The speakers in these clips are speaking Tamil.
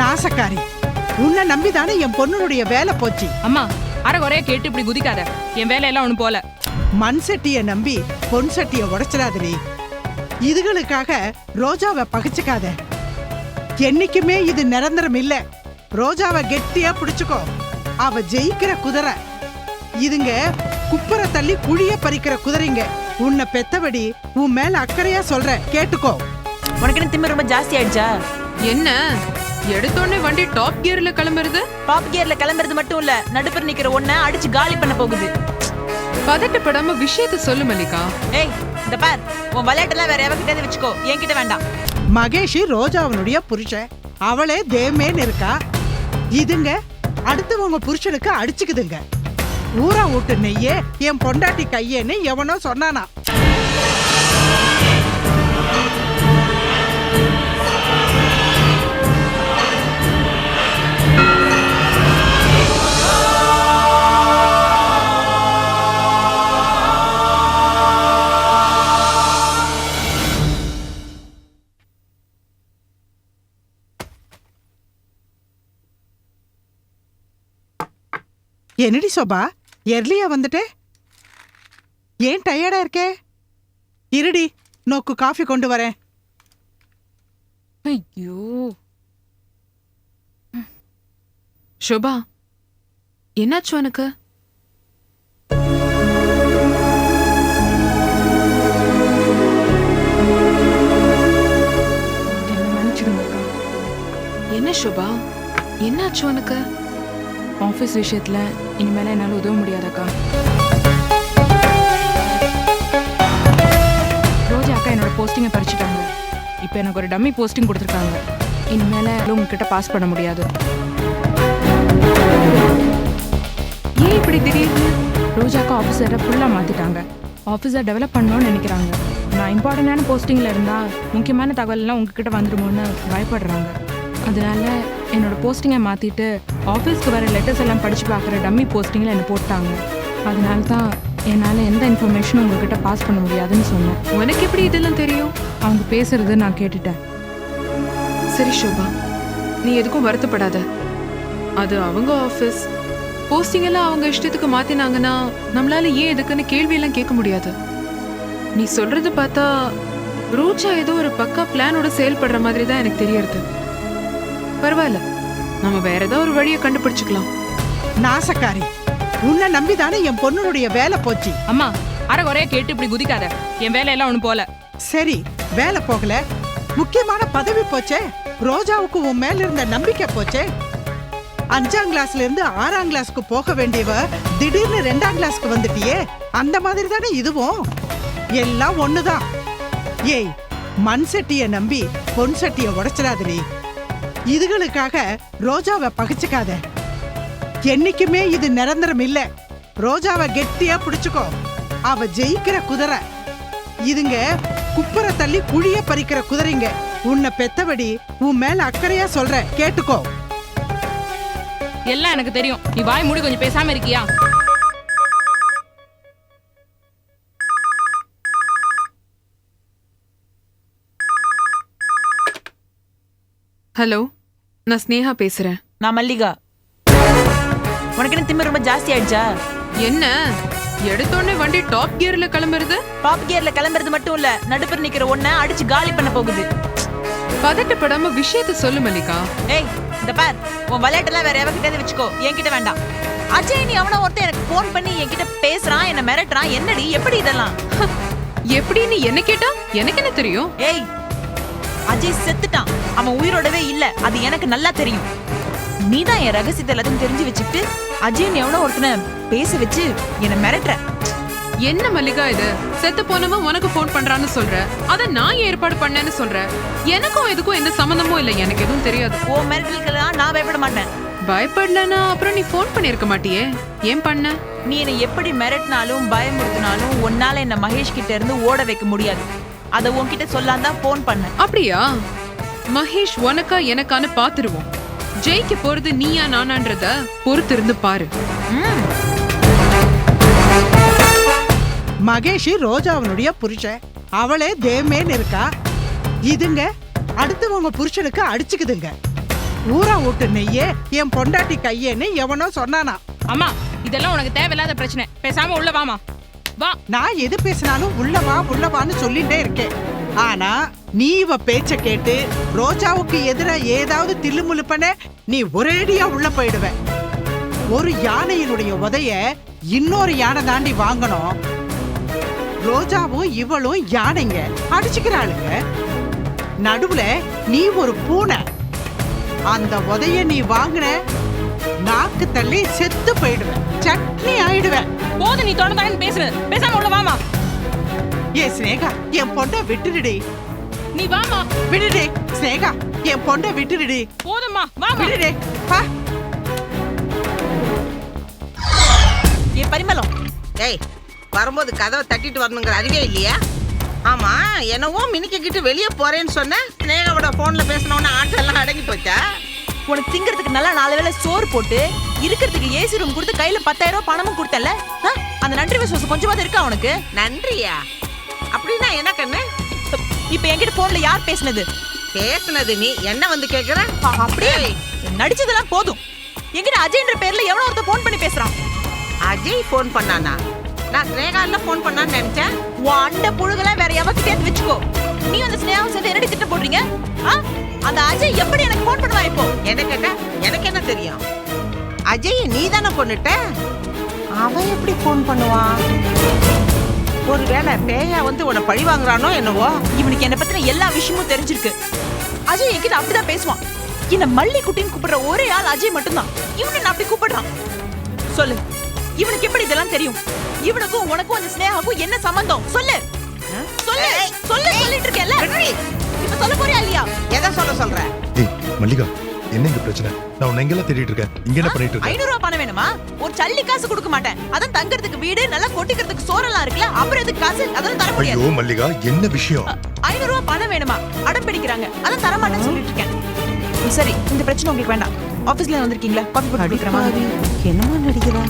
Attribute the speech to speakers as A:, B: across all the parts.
A: நாசக்காரி, உன்னை நம்பிதானே என் பொண்ணுடைய வேலை போச்சு.
B: அம்மா அரைகுறைய கேட்டு இப்படி குதிக்காத. என் வேலையெல்லாம் ஒண்ணு போல.
A: மண் சட்டிய நம்பி பொன் சட்டிய உடைச்சிடாதே. இதுகளுக்காக ரோஜாவை பகைச்சுக்காத. என்னைக்குமே இது நிரந்தரம் இல்ல. ரோஜாவை கெட்டியா பிடிச்சுக்கோ. அவ ஜெயிக்கிற குதிரை. இதுங்க குப்பர தள்ளி குழிய பறிக்கிற குதிரைங்க. உன்னை பெத்தபடி உன் மேல அக்கறையா சொல்ற, கேட்டுக்கோ.
C: உனக்கு என்ன திமிரு ரொம்ப ஜாஸ்தி ஆயிடுச்சா?
D: என்ன எடுத்தோடனே வண்டி டாப் கியர்ல கிளம்புறது?
C: டாப் கியர்ல கிளம்புறது மட்டும் இல்ல, நடுப்புற நிக்கிற ஒன்ன அடிச்சு காலி பண்ண போகுது.
D: பதட்டப்படாம விஷயத்த சொல்லு மல்லிகா.
C: ஏய், இந்த பார், உன் விளையாட்டெல்லாம் வேற எவகிட்ட வச்சுக்கோ, என்கிட்ட வேண்டாம்.
A: மகேஷ் ரோஜாவனுடைய புருஷன், அவளே தேமேன்னு இருக்கா. இதுங்க அடுத்தவங்க புருஷனுக்கு அடிச்சுக்குதுங்க. ஊரா விட்டு நெய்யே என் பொண்டாட்டி கையேன்னு எவனோ சொன்னானா. என்னடி சோபா, எர்லியா வந்துட்டே? ஏன் டயர்டா இருக்கே? இருடி, நோக்கு காஃபி கொண்டு வரேன்.
D: ஐயோ ஷோபா, என்னாச்சு உனக்கு? என்ன ஷோபா, என்னாச்சு உனக்கு?
B: ஆஃபீஸ் விஷயத்துல இனிமேல என்னால உதவ முடியாதக்கா. ரோஜா அக்கா என்னோட போஸ்டிங்கை பறிச்சுட்டாங்க. இப்போ எனக்கு ஒரு டம்மி போஸ்டிங் கொடுத்துருக்காங்க. இனிமேல உங்ககிட்ட பாஸ் பண்ண முடியாது. ஏன் இப்படி திடீர்னு? ரோஜா அக்கா ஆஃபீஸரை ஃபுல்லாக மாற்றிட்டாங்க. ஆஃபீஸரை டெவலப் பண்ணணும்னு நினைக்கிறாங்க. நான் இம்பார்ட்டண்டான போஸ்டிங்கில் இருந்தால் முக்கியமான தகவல்லாம் உங்ககிட்ட வந்துடுமோன்னு பயப்படுறாங்க. அதனால என்னோட போஸ்டிங்கை மாற்றிட்டு ஆஃபீஸ்க்கு வர லெட்டர்ஸ் எல்லாம் படித்து பார்க்குற டம்மி போஸ்டிங்கில் என்னை போட்டாங்க. அதனால தான் என்னால் எந்த இன்ஃபர்மேஷனும் உங்ககிட்ட பாஸ் பண்ண முடியாதுன்னு சொன்னேன்.
D: உனக்கு எப்படி இதெல்லாம் தெரியும்?
B: அவங்க பேசுறது நான் கேட்டுட்டேன்.
D: சரி ஷோபா, நீ எதுக்கும் வருத்தப்படாத. அது அவங்க ஆஃபீஸ். போஸ்டிங் எல்லாம் அவங்க இஷ்டத்துக்கு மாத்தினாங்கன்னா நம்மளால ஏன் எதுக்குன்னு கேள்வி எல்லாம் கேட்க முடியாது. நீ சொல்றது பார்த்தா ரோஜா ஏதோ ஒரு பக்கா பிளானோட செயல்படுற மாதிரி தான் எனக்கு தெரியறது. பரவாயில்ல, நம்ம வேற ஏதோ ஒரு வழியை கண்டுபிடிச்சுக்கலாம்.
A: நாசக்காரி, உன்னை நம்பிதானே என் பொண்ணுடைய வேலை போச்சு.
B: அம்மா அரைகுறைய கேட்டு இப்படி குதிக்காத. என் வேலையெல்லாம் ஒண்ணு போல.
A: சரி, வேலை போகல, முக்கியமான பதவி போச்சே. ரோஜாவுக்கு உன் மேல இருந்த நம்பிக்கை போச்சே. 5ஆம் கிளாஸ்ல இருந்து 6ஆம் கிளாஸ்க்கு போக வேண்டியவ திடீர்னு 2ஆம் கிளாஸ்க்கு வந்துட்டியே. அந்த மாதிரி தானே இதுவும். எல்லாம் ஒண்ணுதான். ஏய், மண் சட்டிய நம்பி பொன் சட்டிய உடைச்சிடாதே. இதுகளுக்காக ரோஜாவை பகைச்சுக்காத. என்னைக்குமே இது நிரந்தரம் இல்ல. ரோஜாவை கெட்டியா பிடிச்சுக்கோ. அவ ஜெயிக்கிற குதிரை. இதுங்க குப்பர தள்ளி குழிய பறிக்கிற குதிரைங்க. உன்னை பெத்தபடி உன் மேல அக்கறையா சொல்ற, கேட்டுக்கோ.
B: எல்லாம் எனக்கு தெரியும். நீ வாய் மூடி கொஞ்சம் பேசாம இருக்கியா?
D: ஹலோ, நான் ஸ்னேகா பேசுறேன்.
C: நான் மல்லிகா. உனக்கு என்ன திமிரு ரொம்ப ஜாஸ்தி ஆயிடுச்சா?
D: என்ன எடுத்தோடனே வண்டி டாப் கியர்ல கிளம்புறது?
C: டாப் கியர்ல கிளம்புறது மட்டும் இல்ல, நடுப்புற நிக்கிற ஒன்ன அடிச்சு காலி பண்ண போகுது.
D: பதட்டப்படாம விஷயத்த சொல்லு மல்லிகா.
C: ஏய், இந்த பார், உன் விளையாட்டெல்லாம் வேற எவகிட்ட வச்சுக்கோ, என்கிட்ட வேண்டாம். அஜய், நீ அவன ஒருத்தன் எனக்கு போன் பண்ணி என்கிட்ட பேசுறான், என்ன மிரட்டுறான். என்னடி, எப்படி இதெல்லாம்?
D: எப்படின்னு என்ன கேட்டா எனக்கு என்ன தெரியும்?
C: ஏய், அஜய் செத்துட்டான். அவன் உயிரோடவே இல்ல, அது எனக்கு நல்லா தெரியும். நீதான் என் ரகசியத்தை எல்லாத்தையும் தெரிஞ்சு வச்சுட்டு அஜய் எவனோ ஒருத்தனை பேச வச்சு என்ன மிரட்டுற.
D: என்ன மல்லிகா இது? செத்து போனவன் உனக்கு போன் பண்றான்னு சொல்ற, அத நான் ஏற்பாடு பண்ணேன்னு சொல்ற. எனக்கும் எதுக்கும் எந்த சம்பந்தமும் இல்ல, எனக்கு எதுவும் தெரியாது.
C: ஓ மிரட்டலுக்கெல்லாம் நான் பயப்பட மாட்டேன்.
D: பயப்படலனா அப்புறம் நீ போன் பண்ணிருக்க மாட்டியே, ஏன் பண்ண?
C: நீ என்னை எப்படி மிரட்டினாலும் பயமுறுத்தினாலும் உன்னால என்ன மகேஷ் கிட்ட இருந்து ஓட வைக்க முடியாது. அத உன்கிட்ட சொல்லாம தான் போன் பண்ண.
D: அப்படியா? மகேஷ் உனக்கா எனக்கான்னு பாத்துருவோம். ஜெயிக்க போறது நீயா நானான்றத பொறுத்து இருந்து பாரு.
A: மகேஷ் ரோஜாவனுடைய புருஷன், அவளே தேமேன்னு இருக்கா. இதுங்க அடுத்தவங்க புருஷனுக்கு அடிச்சுக்குதுங்க. ஊரா விட்டு நெய்யே என் பொண்டாட்டி கையேன்னு எவனோ சொன்னானா.
B: அம்மா இதெல்லாம் உனக்கு தேவையில்லாத பிரச்சனை. பேசாம உள்ள வாமா. வா.
A: நான் எது பேசினாலும் உள்ளவான்னு சொல்லிட்டே இருக்கேன். ஆனா நீ இவ பேச்ச கேட்டு ரோஜாவுக்கு எதிரா ஏதாவது தில்லுமுழுப்பன நீ ஒரேடியா உள்ள போயிடுவ. ஒரு யானையினுடைய உதைய இன்னொரு யானை தாண்டி வாங்கணும். ரோஜாவும் இவளும் யானைங்க அடிச்சுக்கிறாளுங்க. நடுவுல நீ ஒரு பூனை. அந்த உதைய நீ வாங்கின நாக்கு தள்ளி செத்து போயிடுவ, சட்னி ஆயிடுவ.
B: போது நீ தொடர்ந்து பேசுற. பேசாம உள்ள வாமா.
A: ஏ ஸ்னேகா, என் பொண்ணை விட்டுடுடி.
B: நீ வாமா.
A: விடுடே ஸ்னேகா, என் பொண்ணை விட்டுடுடி.
B: போதும்மா வாமா.
A: விடுடே பா.
C: ஏ பரிமளம்,
E: ஏய், வரும்போது கதவை தட்டிட்டு வரணுங்கிற அறிவே இல்லையா? ஆமா, என்னவோ மினிக்கிட்டு வெளியே போறேன்னு சொன்ன. ஸ்னேகாவோட போன்ல பேசினோன்னு ஆட்கள் எல்லாம் அடங்கி போச்சா?
C: உனக்கு திங்கிறதுக்கு நல்லா 4 வேளை சோறு போட்டு இருக்கிறதுக்கு ஏசி ரூம் கொடுத்து கையில 10,000 ரூபாய் பணமும் கொடுத்தல. அந்த நன்றி விசுவாசம் கொஞ்சமாவது இருக்கா உனக்கு?
E: நன்றியா? அப்படின்னா என்ன கண்ணு?
C: இப்ப என்கிட்ட போன்ல யார் பேசுனது?
E: பேசுனது நீ என்ன வந்து கேக்குற?
C: அப்படியே நடிச்சதெல்லாம் போதும். என்கிட்ட அஜய்ன்ற பேர்ல எவனோ ஒருத்தர் போன் பண்ணி பேசுறான்.
E: அஜய் போன் பண்ணானா? நான் ஸ்னேகால போன் பண்ணான்னு நினைச்சேன்.
C: உன் அண்ட புழுகெல்லாம் வேற எவகிட்டயாவது வச்சுக்கோ. நீ அந்த ஸ்னேகாவை சேர்ந்து என்னடி திட்டம் போடுறீங்க? அந்த அஜய் எப்படி எனக்கு போன் பண்ணுவா இப்போ?
E: என்ன கேட்ட? எனக்கு என்ன தெரியும்? அஜய் நீ தானே கொன்னுட்ட. அவன் எப்படி போன் பண்ணுவான்? ஒருவேளை பேயா வந்து உன்னை பழி வாங்குறானோ என்னவோ?
C: இவனுக்கு என்ன பத்தின எல்லா விஷயமும் தெரிஞ்சிருக்கு. அஜய் என்கிட்ட அப்படிதான் பேசுவான். என்ன மல்லி குட்டின்னு கூப்பிடுற ஒரே ஆள் அஜய் மட்டும்தான். இவனை நான் அப்படி கூப்பிடுறான். சொல்லு, இவனுக்கு எப்படி இதெல்லாம் தெரியும்? இவனுக்கும் உனக்கும் அந்த ஸ்னேகாவுக்கும் என்ன சம்பந்தம்? சொல்லு சொல்லு சொல்லு. சொல்லிட்டு இருக்கேன்ல, இப்ப சொல்ல போறியா இல்லையா?
E: எதை சொல்ற?
F: ஏய் மல்லிகா, என்ன இங்க பிரச்சனை? நான் உன்னை எங்கெல்லாம் தேடிட்டு இருக்கேன். இங்க என்ன பண்ணிட்டு இருக்க?
C: 500 ரூபாய் பணம் வேணுமா? ஒரு சல்லி காசு கொடுக்க மாட்டேன். அதான் தங்கறதுக்கு வீடு, நல்லா கொட்டிக்கிறதுக்கு சோறெல்லாம் இருக்குல்ல, அப்புறம் எதுக்கு காசு? அதெல்லாம் தர முடியாது.
F: ஐயோ மல்லிகா, என்ன விஷயம்?
C: 500 ரூபாய் பணம் வேணுமா? அடம் பிடிக்கிறாங்க, அதான் தர மாட்டேன்னு சொல்லிட்டு இருக்கேன். சரி, இந்த பிரச்சனை உங்களுக்கு வேண்டாம். ஆபீஸ்ல வந்திருக்கீங்களா? காபி போட்டு குடிக்கிறமா?
E: என்னமா நடிக்கிறா?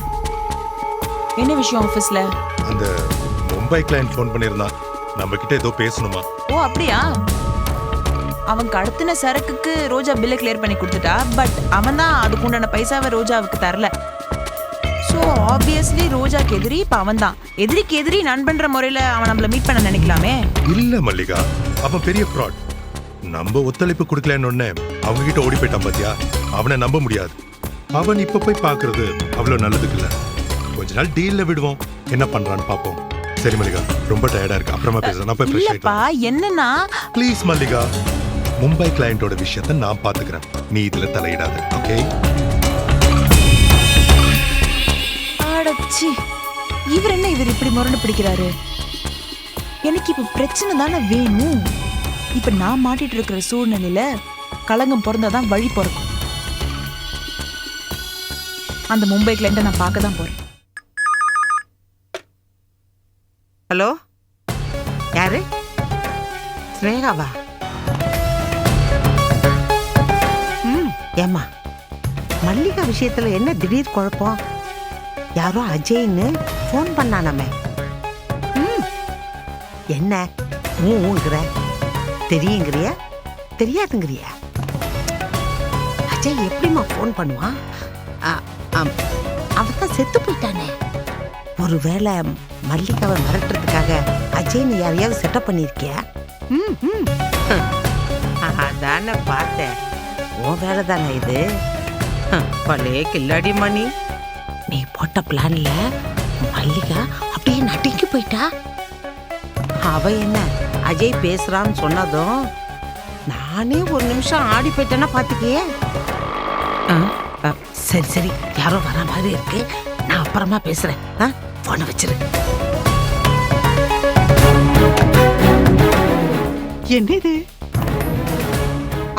C: என்ன விஷயம் ஆபீஸ்ல?
F: அந்த மும்பை கிளையன்ட் ஃபோன் பண்ணிருந்தா. நம்ம கிட்ட ஏதோ பேசணுமா?
C: ஓ அப்படியா? அவன் கடத்தின சரக்குக்கு ரோஜா பில்லை கிளியர் பண்ணி கொடுத்துட்டா. பட் அவன் தான் அதுக்கு உண்டான பைசாவை ரோஜாவுக்கு தரல. ஸோ ஆப்வியஸ்லி ரோஜாக்கு எதிரி இப்போ அவன் தான். எதிரிக்கு எதிரி நண்பன்ற முறையில் அவன் நம்மள மீட் பண்ண நினைக்கலாமே.
F: இல்ல மல்லிகா, அவன் பெரிய ஃப்ராட். நம்ம ஒத்துழைப்பு கொடுக்கலன்னு உடனே அவங்க கிட்ட ஓடி போயிட்டான் பாத்தியா? அவனை நம்ப முடியாது. அவன் இப்ப போய் பாக்குறது அவ்வளவு நல்லதுக்கு இல்ல. கொஞ்ச நாள் டீல்ல விடுவோம், என்ன பண்றான்னு பாப்போம். சரி மல்லிகா, ரொம்ப டயர்டா இருக்கு, அப்புறமா பேசுறேன். நான் போய் ஃப்ரெஷ்
C: இல்லப்பா,
F: ஆயிட்டு
C: என்னன்னா
F: ப்ளீஸ் மல்லிகா, மும்பை கிளையண்டோட விஷயத்தை நான் பாத்துக்கிறேன். நீ இதுல தலையிடாத, ஓகே?
C: ஆடச்சி, இவர் என்ன இவர் இப்படி முரண்டு பிடிக்கிறாரு? எனக்கு இப்ப பிரச்சனை தானே வேணும். இப்ப நான் மாட்டிட்டு இருக்கிற சூழ்நிலையில களங்கம் பிறந்தாதான் வழி பிறக்கும். அந்த மும்பை கிளையண்ட நான் பார்க்க தான் போறேன்.
E: ஹலோ, யாரு? ஸ்னேகாவா? ஏமா, மல்லிகா விஷயத்துல என்ன திடீர் குழப்பம்? யாரோ அஜய்னு போன் பண்ணானமே. என்ன ஊங்கிற? தெரியுங்கிறியா தெரியாதுங்கிறியா? அஜய் எப்படிமா போன் பண்ணுவான்? அவன் செத்து போயிட்டானே. ஒருவேளை மல்லிகாவை மிரட்டுறதுக்காக அஜய்னு யாரையாவது செட்டப் பண்ணிருக்கியா? அதானே பார்த்தேன். உன் வேலை தானே இது. பழைய கில்லாடி மணி. நீ போட்ட பிளான்ல மல்லிகா அப்படியே நட்டிக்கு போயிட்டா. அவ என்ன அஜய் பேசுறான்னு சொன்னதும் நானே ஒரு நிமிஷம் ஆடி போயிட்டேன்னா பாத்துக்கியே. சரி சரி, யாரோ வர மாதிரி இருக்கு, நான் அப்புறமா பேசுறேன். போனை வச்சிரு.
A: என்னது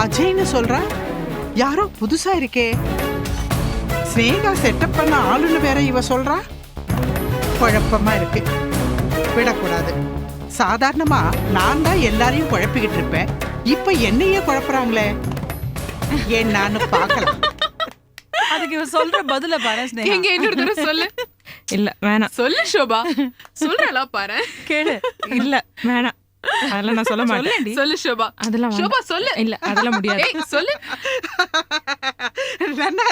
A: அஜய்னு சொல்றா? யாரோ புதுசா இருக்கே. ஸ்னேகா செட்டப் பண்ண ஆளுன்னு வேற இவ சொல்றா. குழப்பமா இருக்கு, விடக்கூடாது. சாதாரணமா நான் தான் எல்லாரையும் குழப்பிக்கிட்டு இருப்பேன். இப்ப என்னையே குழப்புறாங்களே, என்னன்னு பார்க்கலாம்.
C: அதுக்கு இவன் சொல்ற பதில பாரு ஸ்னேகா.
D: எங்க இன்னொரு தடவை சொல்லு.
B: இல்ல வேணாம்.
D: சொல்லு ஷோபா, சொல்றா பாரு.
C: கேளு.
B: இல்ல வேணாம், அதெல்லாம் நான் சொல்ல மாட்டேன்.
D: சொல்லு ஷோபா.
B: அதெல்லாம்
D: ஷோபா சொல்லு.
B: இல்ல அதெல்லாம் முடியாது.
D: சொல்லு.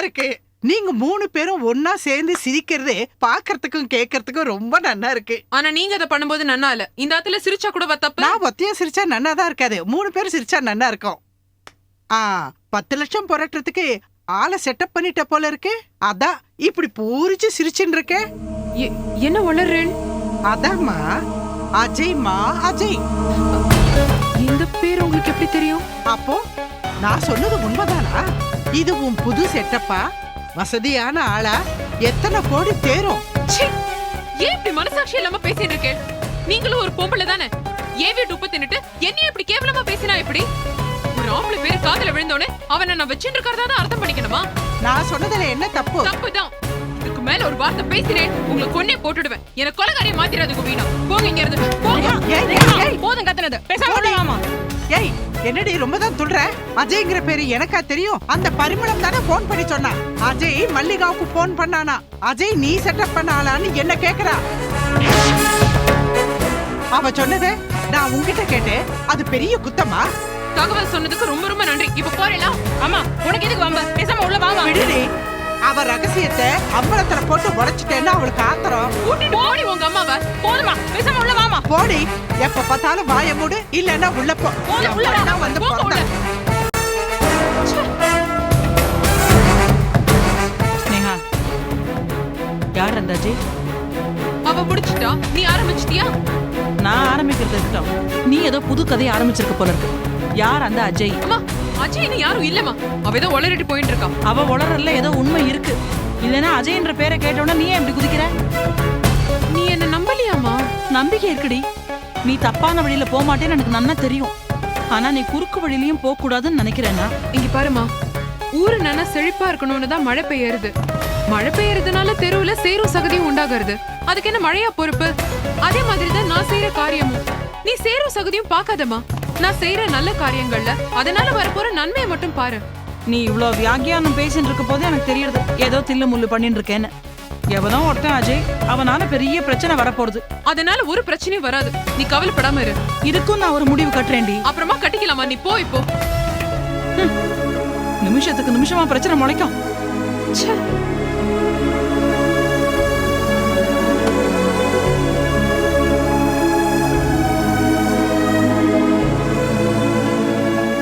A: இருக்கு. நீங்க 3 பேரும் ஒன்னா சேர்ந்து சிரிக்கிறது பாக்குறதுக்கும் கேட்கறதுக்கும் ரொம்ப நன்னா இருக்கு.
D: ஆனா நீங்க அதை பண்ணும்போது நன்னா இல்ல. இந்த இடத்துல சிரிச்சா கூட தப்பு.
A: நான் ஒத்தையா சிரிச்சா நன்னா தான் இருக்காது. 3 பேரும் சிரிச்சா நன்னா இருக்கும். 10 லட்சம் புரட்டுறதுக்கு ஆளை செட்டப் பண்ணிட்ட போல இருக்கு. அதான் இப்படி பூரிச்சு சிரிச்சுன்னு இருக்க.
D: என்ன வளர்றேன்?
A: அதாம்மா அஜய்மா, அஜய்.
D: இந்த பேர் உங்களுக்கு எப்படி தெரியும்?
A: அப்போ நான் சொன்னது உண்மைதானா? இது உன் புது செட்டப்பா? வசதியான ஆளா? எத்தனை கோடி தேரும்?
D: ஏன் இப்படி மனசாட்சி இல்லாம பேசிட்டு இருக்கேன்? நீங்களும் ஒரு பொம்பளை தானே? ஏன் வீட்டு உப்பு தின்னுட்டு என்னைய இப்படி கேவலமா பேசினா எப்படி? ஒரு ஆம்பளை பேரு காதல விழுந்தோனே அவனை நான் வச்சுட்டு இருக்கிறதா தான் அர்த்தம் பண்ணிக்கணுமா?
A: நான் சொன்னதுல என்ன தப்பு?
D: தப்புதான். இதுக்கு மேல ஒரு வார்த்தை பேசினேன் உங்களை கொன்னே போட்டுடுவேன். எனக்கு கொலைகாரியை மாத்திராதுக்கு வீணா. போங்க இங்க இருந்து போங்க.
B: போதும் கத்துனது. பேசாம விடலாமா?
A: ஏய், என்னடி ரொம்ப தான் சொல்ற? அஜய்ங்கிற பேரு எனக்கா தெரியும்? அந்த பரிமளம் தானே போன் பண்ணி சொன்னா. அஜய் மல்லிகாவுக்கு போன் பண்ணானா? அஜய் நீ செட்டப் பண்ணாலான்னு என்ன கேக்குறா. அவ சொன்னது நான் உன்கிட்ட கேட்டேன். அது பெரிய குத்தமா?
D: தகவல் சொன்னதுக்கு ரொம்ப ரொம்ப நன்றி. இப்ப போறேளா?
B: ஆமா, உனக்கு எதுக்கு வம்ப? பேசாம உள்ள வாமா.
A: விடுடி. அவ ரகசியத்தை அம்பலத்துல போட்டு உடைச்சிட்டேன்னா அவளுக்கு ஆத்திரம்.
D: கூட்டிட்டு போடி உங்க அம்மாவை.
B: போதுமா, பேசாம உள்ள வாமா.
A: போடி. எப்ப பார்த்தாலும் வாய மூடு, இல்லன்னா உள்ள போ.
B: உள்ள வா.
A: வந்து
D: போங்க உள்ள.
C: ஸ்னேகா, யார் அந்த அஜய்?
D: அவ முடிச்சிட்டா. நீ ஆரம்பிச்சிட்டியா?
C: நான் ஆரம்பிக்கிறது இருக்கட்டும். நீ ஏதோ புது கதையை ஆரம்பிச்சிருக்க போல இருக்கு. யார் அந்த அஜய்?
D: அம்மா, அஜய்னு யாரும் இல்லம்மா. அவ ஏதோ உளறிட்டு போயிட்டு இருக்கா.
C: அவ உளறல ஏதோ உண்மை இருக்கு. இல்லைன்னா அஜய்ன்ற பேரை கேட்டோன்னா நீ ஏன் இப்படி குதிக்கிற?
D: நீ என்ன நம்பலையாமா?
C: நம்பிக்கை இருக்குடி. நீ தப்பான வழியில போக மாட்டேன்னு எனக்கு நன்னா தெரியும். ஆனா நீ குறுக்கு வழியிலயும் போக கூடாதுன்னு நினைக்கிறேன்னா.
D: இங்க பாருமா, ஊரு நல்லா செழிப்பா இருக்கணும்னு தான் மழை பெய்யறது. மழை பெய்யறதுனால தெருவுல சேரும் சகதியும் உண்டாகிறது. அதுக்கு என்ன மழையா பொறுப்பு? அதே மாதிரி தான் நான் செய்யற காரியமும். நீ சேரும் சகதியும் பாக்காதமா. நான் செய்யற நல்ல காரியங்கள்ல அதனால வரப்போற நன்மையை மட்டும் பாரு.
C: நீ இவ்ளோ வியாக்கியானம் பேசிட்டு இருக்க போது எனக்கு தெரியுது ஏதோ தில்லு முள்ளு பண்ணிட்டு இருக்கேன்னு. எவனோ ஒருத்தன் அஜய், அவனால பெரிய பிரச்சனை வரப்போறது.
D: அதனால ஒரு பிரச்சனையும் வராது. நீ கவலைப்படாம இரு.
C: இதுக்கும் நான் ஒரு முடிவு கட்டுறேன்டி.
D: அப்புறமா கட்டிக்கலாமா? நீ போ இப்போ.
C: நிமிஷத்துக்கு நிமிஷமா பிரச்சனை முளைக்கும்.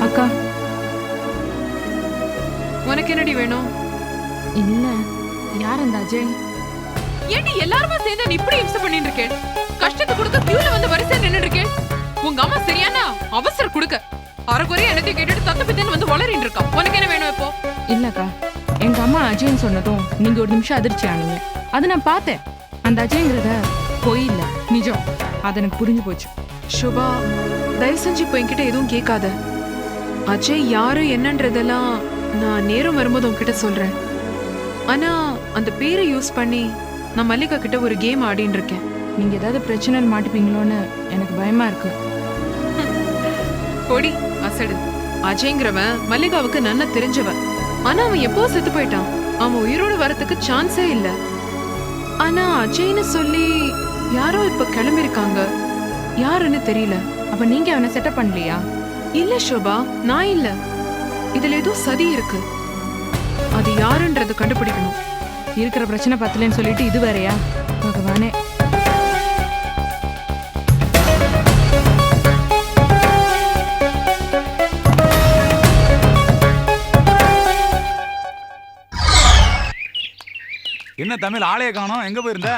B: அக்கா,
D: உனக்கு என்னடி வேணும்?
B: இல்ல, யார் அந்த அஜய்?
D: ஏண்டி எல்லாருமா சேர்ந்து நீ இப்படி இம்சை பண்ணிட்டு இருக்கேன்? கஷ்டத்தை கொடுக்க கியூல வந்து வரிசையா நின்னுட்டு இருக்கேன். உங்க அம்மா சரியான அவசரம் கொடுக்க அரைக்குறையா என்னத்தையும் கேட்டுட்டு தத்து பித்தன்னு வந்து வளரிட்டு இருக்கா. உனக்கு என்ன வேணும் இப்போ?
B: இல்லக்கா, எங்க அம்மா அஜய்ன்னு சொன்னதும் நீங்க ஒரு நிமிஷம் அதிர்ச்சி ஆனீங்க. அது நான் பார்த்தேன். அந்த அஜய்ங்கிறத பொய் இல்ல, நிஜம். அது எனக்கு புரிஞ்சு போச்சு.
D: சுபா, தயவு செஞ்சு இப்போ என்கிட்ட எதுவும் கேட்காத. அஜய் யாரு என்னன்றதெல்லாம் நான் நேரம் வரும்போது உன்கிட்ட சொல்றேன். ஆனா அந்த பேரை யூஸ் பண்ணி நான் மல்லிகா கிட்ட ஒரு கேம் ஆடின்னு இருக்கேன்.
B: நீங்க ஏதாவது பிரச்சனையில் மாட்டிப்பீங்களோன்னு எனக்கு பயமா இருக்கு.
D: பொடி அசடு. அஜய்ங்கிறவன் மல்லிகாவுக்கு நன்னா தெரிஞ்சவன். ஆனா அவன் எப்போ செத்து போயிட்டான். அவன் உயிரோடு வரத்துக்கு சான்ஸே இல்ல. ஆனா அஜய்னு சொல்லி யாரோ இப்ப கிளம்பிருக்காங்க. யாருன்னு தெரியல.
B: அப்ப நீங்க அவனை செட்டப் பண்ணலையா?
D: இல்ல சோபா, நான் இல்ல. இதுல ஏதோ சதி இருக்கு. அது யாருன்றத கண்டுபிடிக்கணும்.
B: இருக்கிற பிரச்சனை பத்தலன்னு சொல்லிட்டு இது வேறயா? பகவானே.
G: என்ன தமிழ் ஆளைய காணோம்? எங்க போயிருந்த?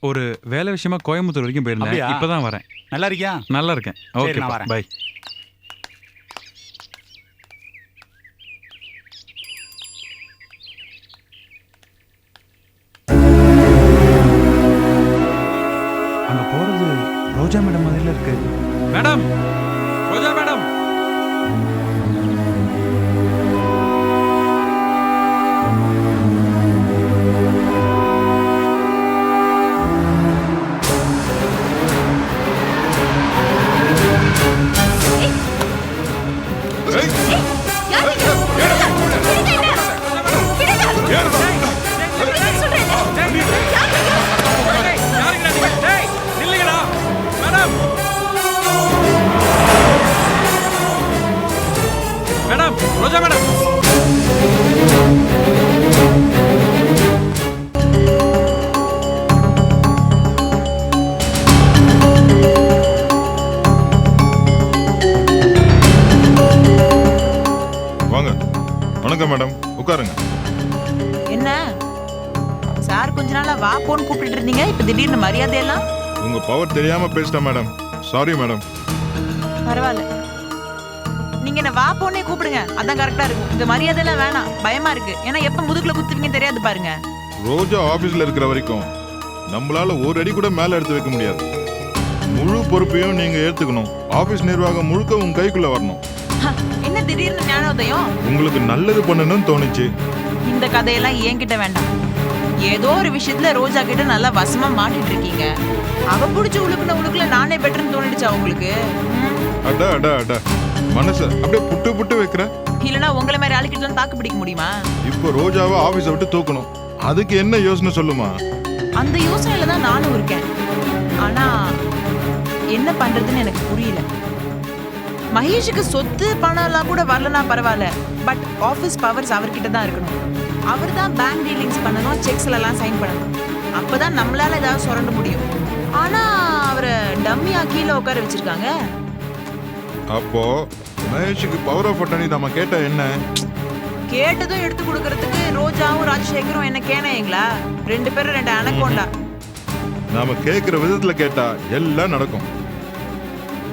H: ஒரு வேலை விஷயமா கோயம்புத்தூர் வரைக்கும் போயிருந்தேன்.
G: அப்படியா?
H: இப்பதான் வரேன்.
G: நல்லா இருக்கியா?
H: நல்லா இருக்கேன். ஓகே,
G: நான் வரேன்.
H: பை.
G: அங்க போறது ரோஜா மேடம் மாதிரில இருக்கு.
H: மேடம், ரோஜா மேடம்.
I: வணக்கம் மேடம், உட்காருங்க.
C: என்ன சார் கொஞ்ச நாளா வா போன்னு கூப்பிட்டு இருந்தீங்க, இப்ப திடீர்னு மரியாதையெல்லாம்?
I: உங்க பவர் தெரியாம பேசிட்டேன் மேடம், சாரி மேடம்.
C: பரவாயில்ல, நீங்க என்ன வா போன்னே கூப்பிடுங்க, அதான் கரெக்டா இருக்கும். இந்த மரியாதையெல்லாம் வேணாம், பயமா இருக்கு. ஏன்னா எப்ப முதுகுல குத்துவீங்கன்னு தெரியாது பாருங்க.
I: ரோஜா ஆபீஸ்ல இருக்கிற வரைக்கும் நம்மளால ஒரு அடி கூட மேல எடுத்து வைக்க முடியாது. முழு பொறுப்பையும் நீங்க ஏத்துக்கணும். ஆபீஸ் நிர்வாகம் முழுக்க உங்க கைக்குள்ள வரணும்.
C: என்ன திடீர்னு ஞானோதயம்?
I: உங்களுக்கு நல்லது பண்ணணும்னு தோணுச்சு.
C: இந்த கதையெல்லாம் என்கிட்ட வேண்டாம். ஏதோ ஒரு விஷயத்துல ரோஜா கிட்ட நல்லா வசமா மாட்டிட்டு இருக்கீங்க. அவ புடிச்சு உழுக்குல நானே பெட்டர்னு தோணிடுச்சா உங்களுக்கு?
I: அடா அடா அடா, மனச அப்படியே புட்டு புட்டு வைக்கிற.
C: இல்லனா உங்களை மாதிரி ஆளுக்கிட்ட தாக்கு பிடிக்க முடியுமா?
I: இப்போ ரோஜாவை ஆபீஸை விட்டு தூக்கணும், அதுக்கு என்ன யோசனை சொல்லுமா?
C: அந்த யோசனையில தான் நானும் இருக்கேன். ஆனா என்ன பண்றதுன்னு எனக்கு புரியல. மகேஷுக்கு சொத்து பணம் எல்லாம் கூட வரலனா பரவாயில்ல, பட் ஆபீஸ் பவர்ஸ் அவர்கிட்ட தான் இருக்கணும். அவர் தான் பேங்க் டீலிங்ஸ் பண்ணணும், செக்ஸ்ல எல்லாம் சைன் பண்ணணும். அப்பதான் நம்மளால ஏதாவது சுரண்ட முடியும். ஆனா அவரை டம்மியா கீழே உட்கார வச்சிருக்காங்க.
I: அப்போ மகேஷுக்கு பவர் ஆஃப் அட்டர்னி நம்ம கேட்டா என்ன?
C: கேட்டதும் எடுத்து கொடுக்கறதுக்கு ரோஜாவும் ராஜசேகரும் என்ன கேனைங்களா? ரெண்டு பேரும் ரெண்டு அனக்கோண்டா.
I: நாம கேக்குற விதத்துல கேட்டா எல்லாம் நடக்கும்.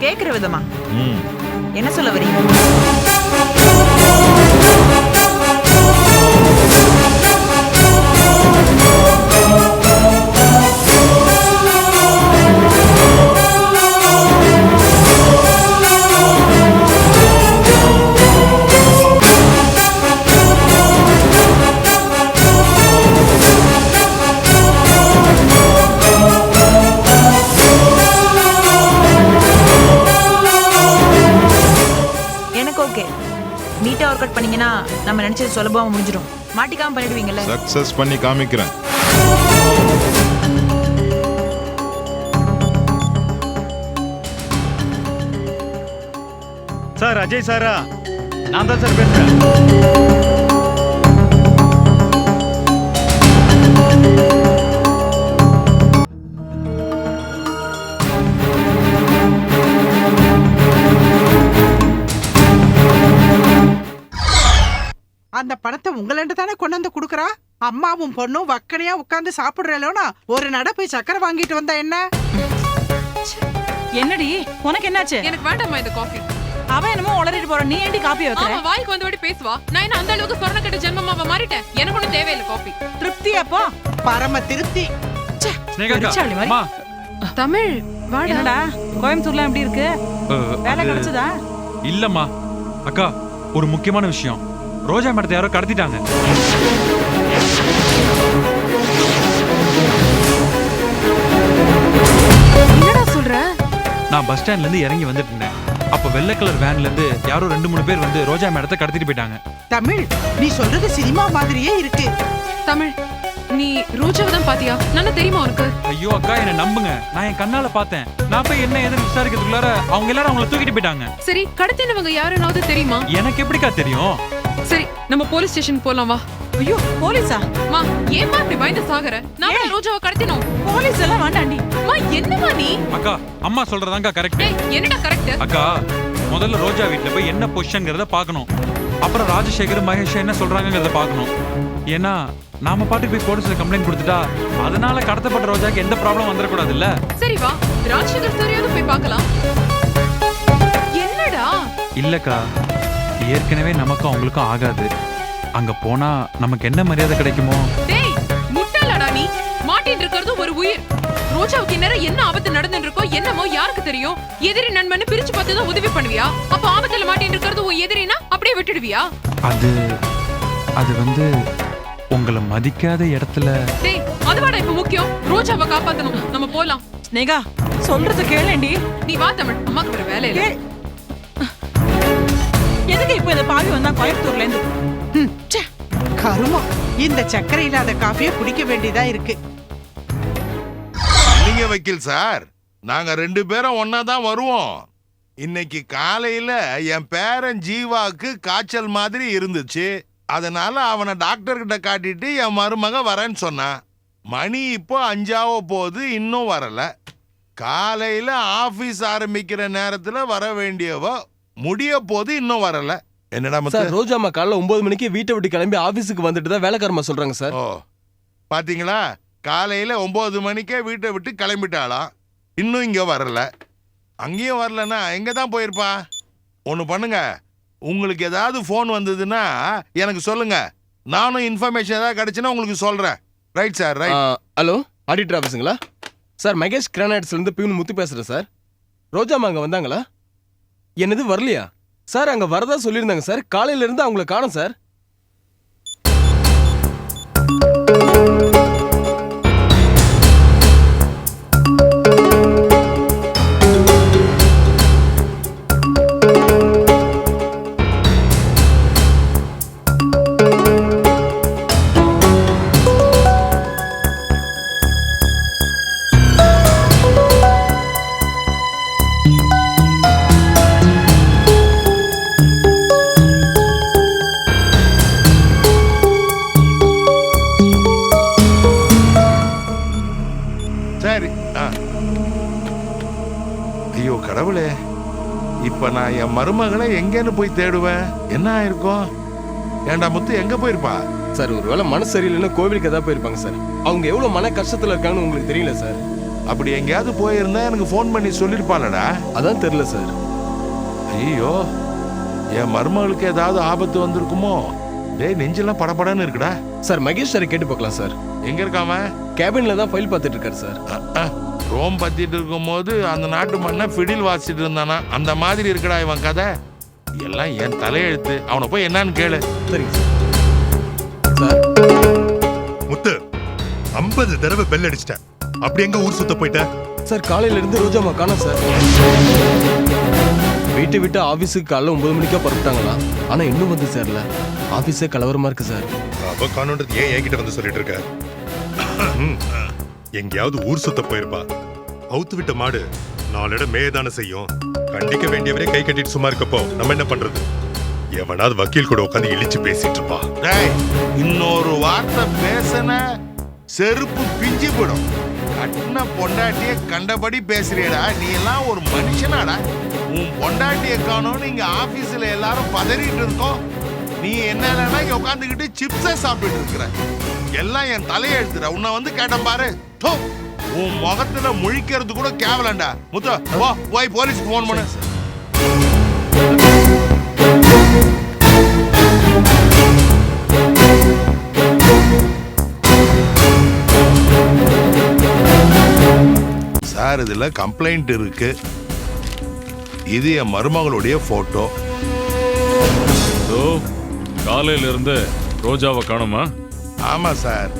C: கேக்குற விதமா? என்ன சொல்ல வரீங்க? நீட்டா ஒர்க் அவுட் பண்ணீங்கன்னா நம்ம நினைச்சது சுலபமா முடிஞ்சிடும். மாட்டிக்காம பண்ணிடுவீங்கல்ல?
I: சக்சஸ் பண்ணி காமிக்கிறேன்.
J: சார் அஜய் சாரா? நான் தான் சார் பேசுறேன்.
A: அந்த பணத்தை உங்களண்டு தானே கொண்டு வந்து குடுக்கறா. அம்மாவும் பொண்ணும் வக்கனையா உட்கார்ந்து சாப்பிடுறேலோனா ஒரு நட போய் சக்கரை வாங்கிட்டு வந்தா என்ன?
C: என்னடி உனக்கு என்னாச்சு?
D: எனக்கு வேண்டாம்மா இந்த காஃபி.
C: அவ என்னமோ உளறிட்டு போற, நீ ஏண்டி காபி வைக்கற?
D: அவ வாய்க்கு வந்தபடி பேசுவா. நான் என்ன அந்த அளவுக்கு சொரண கட்ட ஜென்மமாவ மாறிட்டேன்? எனக்கு ஒண்ணும் தேவையில்லை காஃபி.
C: திருப்தி அப்போ?
A: பரம திருப்தி.
H: அம்மா
D: தமிழ் வாடா.
C: என்னடா கோயம்புத்தூர்ல எப்படி இருக்கு? வேலை கிடைச்சதா?
H: இல்லம்மா அக்கா, ஒரு முக்கியமான விஷயம். ரோஜா மேடத்தை யாரோ கடத்திட்டாங்க.
D: என்னடா சொல்ற?
H: நான் பஸ் ஸ்டாண்ட்ல இருந்து இறங்கி வந்துட்டு இருந்தேன். அப்ப வெள்ளை கலர் வேன்ல இருந்து யாரோ 2-3 பேர் வந்து ரோஜா மேடத்தை கடத்திட்டு போயிட்டாங்க.
A: தமிழ், நீ சொல்றது சினிமா மாதிரியே இருக்கு.
D: தமிழ், நீ ரோஜாவை தான் பாத்தியா? நல்லா தெரியுமா உனக்கு?
H: ஐயோ அக்கா, என்ன நம்புங்க, நான் என் கண்ணால பார்த்தேன். நான் போய் என்ன ஏதுன்னு விசாரிக்கிறதுக்குள்ளார அவங்க எல்லாரும் அவங்கள தூக்கிட்டு போயிட்டாங்க.
D: சரி, கடத்தினவங்க யாருனாவது தெரியுமா?
H: எனக்கு எப்படிக்கா தெரியும்?
D: சரி, நம்ம போலீஸ் ஸ்டேஷன் போலாம் வா.
C: ஐயோ போலீஸா?
D: மா, ஏம்மா இப்படி பயந்து சாகுற? நான் ரோஜாவை கடத்தினோம்.
C: போலீஸ் எல்லாம் வேண்டாண்டி.
D: மா, என்னமா நீ?
H: அக்கா, அம்மா சொல்றதாங்க கரெக்ட்.
D: டேய், என்னடா கரெக்ட்?
H: அக்கா, முதல்ல ரோஜா வீட்ல போய் என்ன பொசிஷன்ங்கறத பார்க்கணும். அப்புறம் ராஜசேகர் மகேஷ் என்ன சொல்றாங்கங்கறத பார்க்கணும். ஏன்னா நாம பாட்டுக்கு போய் போலீஸ்ல கம்ப்ளைண்ட் கொடுத்துட்டா அதனால கடத்தப்பட்ட ரோஜாக்கு எந்த ப்ராப்ளம் வந்துட கூடாது இல்ல?
D: சரி வா, ராஜசேகர் தெரியாத போய் பார்க்கலாம். என்னடா?
H: இல்லக்கா, ஏற்கனவே நமக்கும் அவங்களுக்கும் ஆகாது. அங்க போனா நமக்கு என்ன மரியாதை கிடைக்குமோ?
D: டேய், முட்டாளடா நீ. மாட்டிட்டு இருக்கிறது ஒரு உயிர். ரோஜாவுக்கு நேரம் என்ன ஆபத்து நடந்துட்டு இருக்கோ என்னமோ யாருக்கு தெரியும்? எதிரி நண்பன்னு பிரிச்சு பார்த்து தான் உதவி பண்ணுவியா? அப்ப ஆபத்துல மாட்டிட்டு இருக்கிறது உன் எதிரினா அப்படியே விட்டுடுவியா?
H: அது வந்து உங்களை மதிக்காத இடத்துல.
D: டேய், அதுவாடா இப்ப முக்கியம். ரோஜாவை காப்பாத்தணும். நம்ம போலாம்.
C: ஸ்னேகா சொல்றது கேளேண்டி.
D: நீ வா தமிழ், அம்மாக்கு வேற வேலை இல்ல.
C: எதுக்கு இப்ப இந்த பாவி வந்தா கோயம்புத்தூர்ல இருந்து?
A: கருமம், இந்த சக்கரை இல்லாத காஃபியை குடிக்க வேண்டியதா இருக்கு.
K: நீங்க வக்கீல் சார், நாங்க 2 பேரும் ஒன்னா தான் வருவோம். இன்னைக்கு காலையில என் பேரன் ஜீவாக்கு காய்ச்சல் மாதிரி இருந்துச்சு. அதனால அவனை டாக்டர் கிட்ட காட்டிட்டு என் மருமக வரேன்னு சொன்னான். மணி இப்போ 5 போகுது, இன்னும் வரல. காலையில ஆபீஸ் ஆரம்பிக்கிற நேரத்துல வர வேண்டியவ முடிய போது இன்னும் வரல. என்னடா முத்து?
L: சார் ரோஜாம்மா காலைல 9 மணிக்கு வீட்டை விட்டு கிளம்பி ஆபீஸுக்கு வந்துட்டு தான் வேலைக்காரமா சொல்றாங்க சார்.
K: ஓ பாத்தீங்களா, காலையில 9 மணிக்கே வீட்டை விட்டு கிளம்பிட்டாளாம். இன்னும் இங்க வரல. அங்கேயும் வரலன்னா எங்க தான் போயிருப்பா? ஒன்று பண்ணுங்க, உங்களுக்கு ஏதாவது ஃபோன் வந்ததுன்னா எனக்கு சொல்லுங்க. நானும் இன்ஃபர்மேஷன் ஏதாவது கிடைச்சுன்னா உங்களுக்கு சொல்றேன். Right sir, right.
L: Hello, auditor ஆஃபீஸுங்களா? சார் மகேஷ் கிரானைட்ஸ்லேருந்து பியூன் முத்து பேசுகிறேன் சார். ரோஜாம்மா அங்கே வந்தாங்களா? என்னது வரலையா சார்? அங்கே வரதா சொல்லியிருந்தாங்க சார். காலையிலேருந்து அவங்கள காணோம் சார்.
K: சரி. ஐயோ கடவுளே, இப்ப நான் என் மருமகளை எங்கன்னு போய் தேடுவேன்? என்ன ஆயிருக்கும்? ஏண்டா முத்து, எங்க போயிருப்பா?
L: சார் ஒருவேளை மனசு சரியில்லைன்னா கோவிலுக்கு ஏதாவது போயிருப்பாங்க சார். அவங்க எவ்வளோ மன கஷ்டத்தில் இருக்காங்கன்னு உங்களுக்கு தெரியல சார்.
K: அப்படி எங்கேயாவது போயிருந்தா எனக்கு ஃபோன் பண்ணி சொல்லிருப்பாளடா.
L: அதான் தெரியல சார்.
K: ஐயோ, என் மருமகளுக்கு ஏதாவது ஆபத்து வந்திருக்குமோ? டேய், நெஞ்செல்லாம் படபடன்னு இருக்குடா.
L: சார் மகேஷ் சாரை கேட்டு பார்க்கலாம் சார்.
K: எங்க இருக்காம?
L: கேபின்ல தான் ஃபைல் பார்த்துட்டு இருக்காரு சார்.
K: ரோம் பத்திட்டு இருக்கும் போது அந்த நாட்டு மண்ணை ஃபிடில் வாசிட்டு இருந்தானா? அந்த மாதிரி இருக்குடா இவன் கதை. எல்லாம் என் தலையெழுத்து. அவனை போய் என்னன்னு கேளு.
L: சரிங்க சார்.
F: முத்து, 50 தடவை பெல் அடிச்சிட்டேன். அப்படி எங்க ஊர் சுத்த போயிட்ட?
L: சார் காலையில இருந்து ரோஜாம்மா காணோம் சார். வீட்டை விட்டு ஆபீஸுக்கு காலைல 9 மணிக்கா புறப்பட்டாங்களா? ஆனா இன்னும் வந்து சேரல. ஆபீஸே கலவரமா இருக்கு சார்.
F: அவ காணோன்றது ஏன் என்கிட்ட வந்து சொல்லிட்டு இருக்க? எங்கேயாவது ஊர் சுத்த போயிருப்பா. அவுத்து விட்ட மாடு நாளிடம் மேயதான செய்யும். கண்டிக்க வேண்டியவரே கை கட்டிட்டு சும்மா இருக்கப்போ நம்ம என்ன பண்றது? எவனாவது வக்கீல் கூட உட்காந்து இழிச்சு பேசிட்டு இருப்பா.
K: டேய், இன்னொரு வார்த்தை பேசன செருப்பு பிஞ்சு போடும். கட்டின பொண்டாட்டிய கண்டபடி பேசுறியடா. நீ எல்லாம் ஒரு மனுஷனாடா? உன் பொண்டாட்டிய காணோன்னு இங்க ஆபீஸ்ல எல்லாரும் பதறிட்டு இருக்கோம். நீ என்னன்னா இங்க உட்காந்துக்கிட்டு சிப்ஸை சாப்பிட்டு இருக்கிற. எல்லாம் என் தலையெழுத்துடா. உன்னை வந்து கேட்டேன் பாரு. உன் முகத்துல முழிக்கிறது கூட கேவலண்டா. முத்து, போய் போலீஸ்க்கு போன் பண்ணு. சார், இதுல கம்ப்ளைண்ட் இருக்கு. இது என் மருமகளுடைய போட்டோ.
M: காலையில இருந்து ரோஜாவை காணுமா?
K: ஆமா சார்,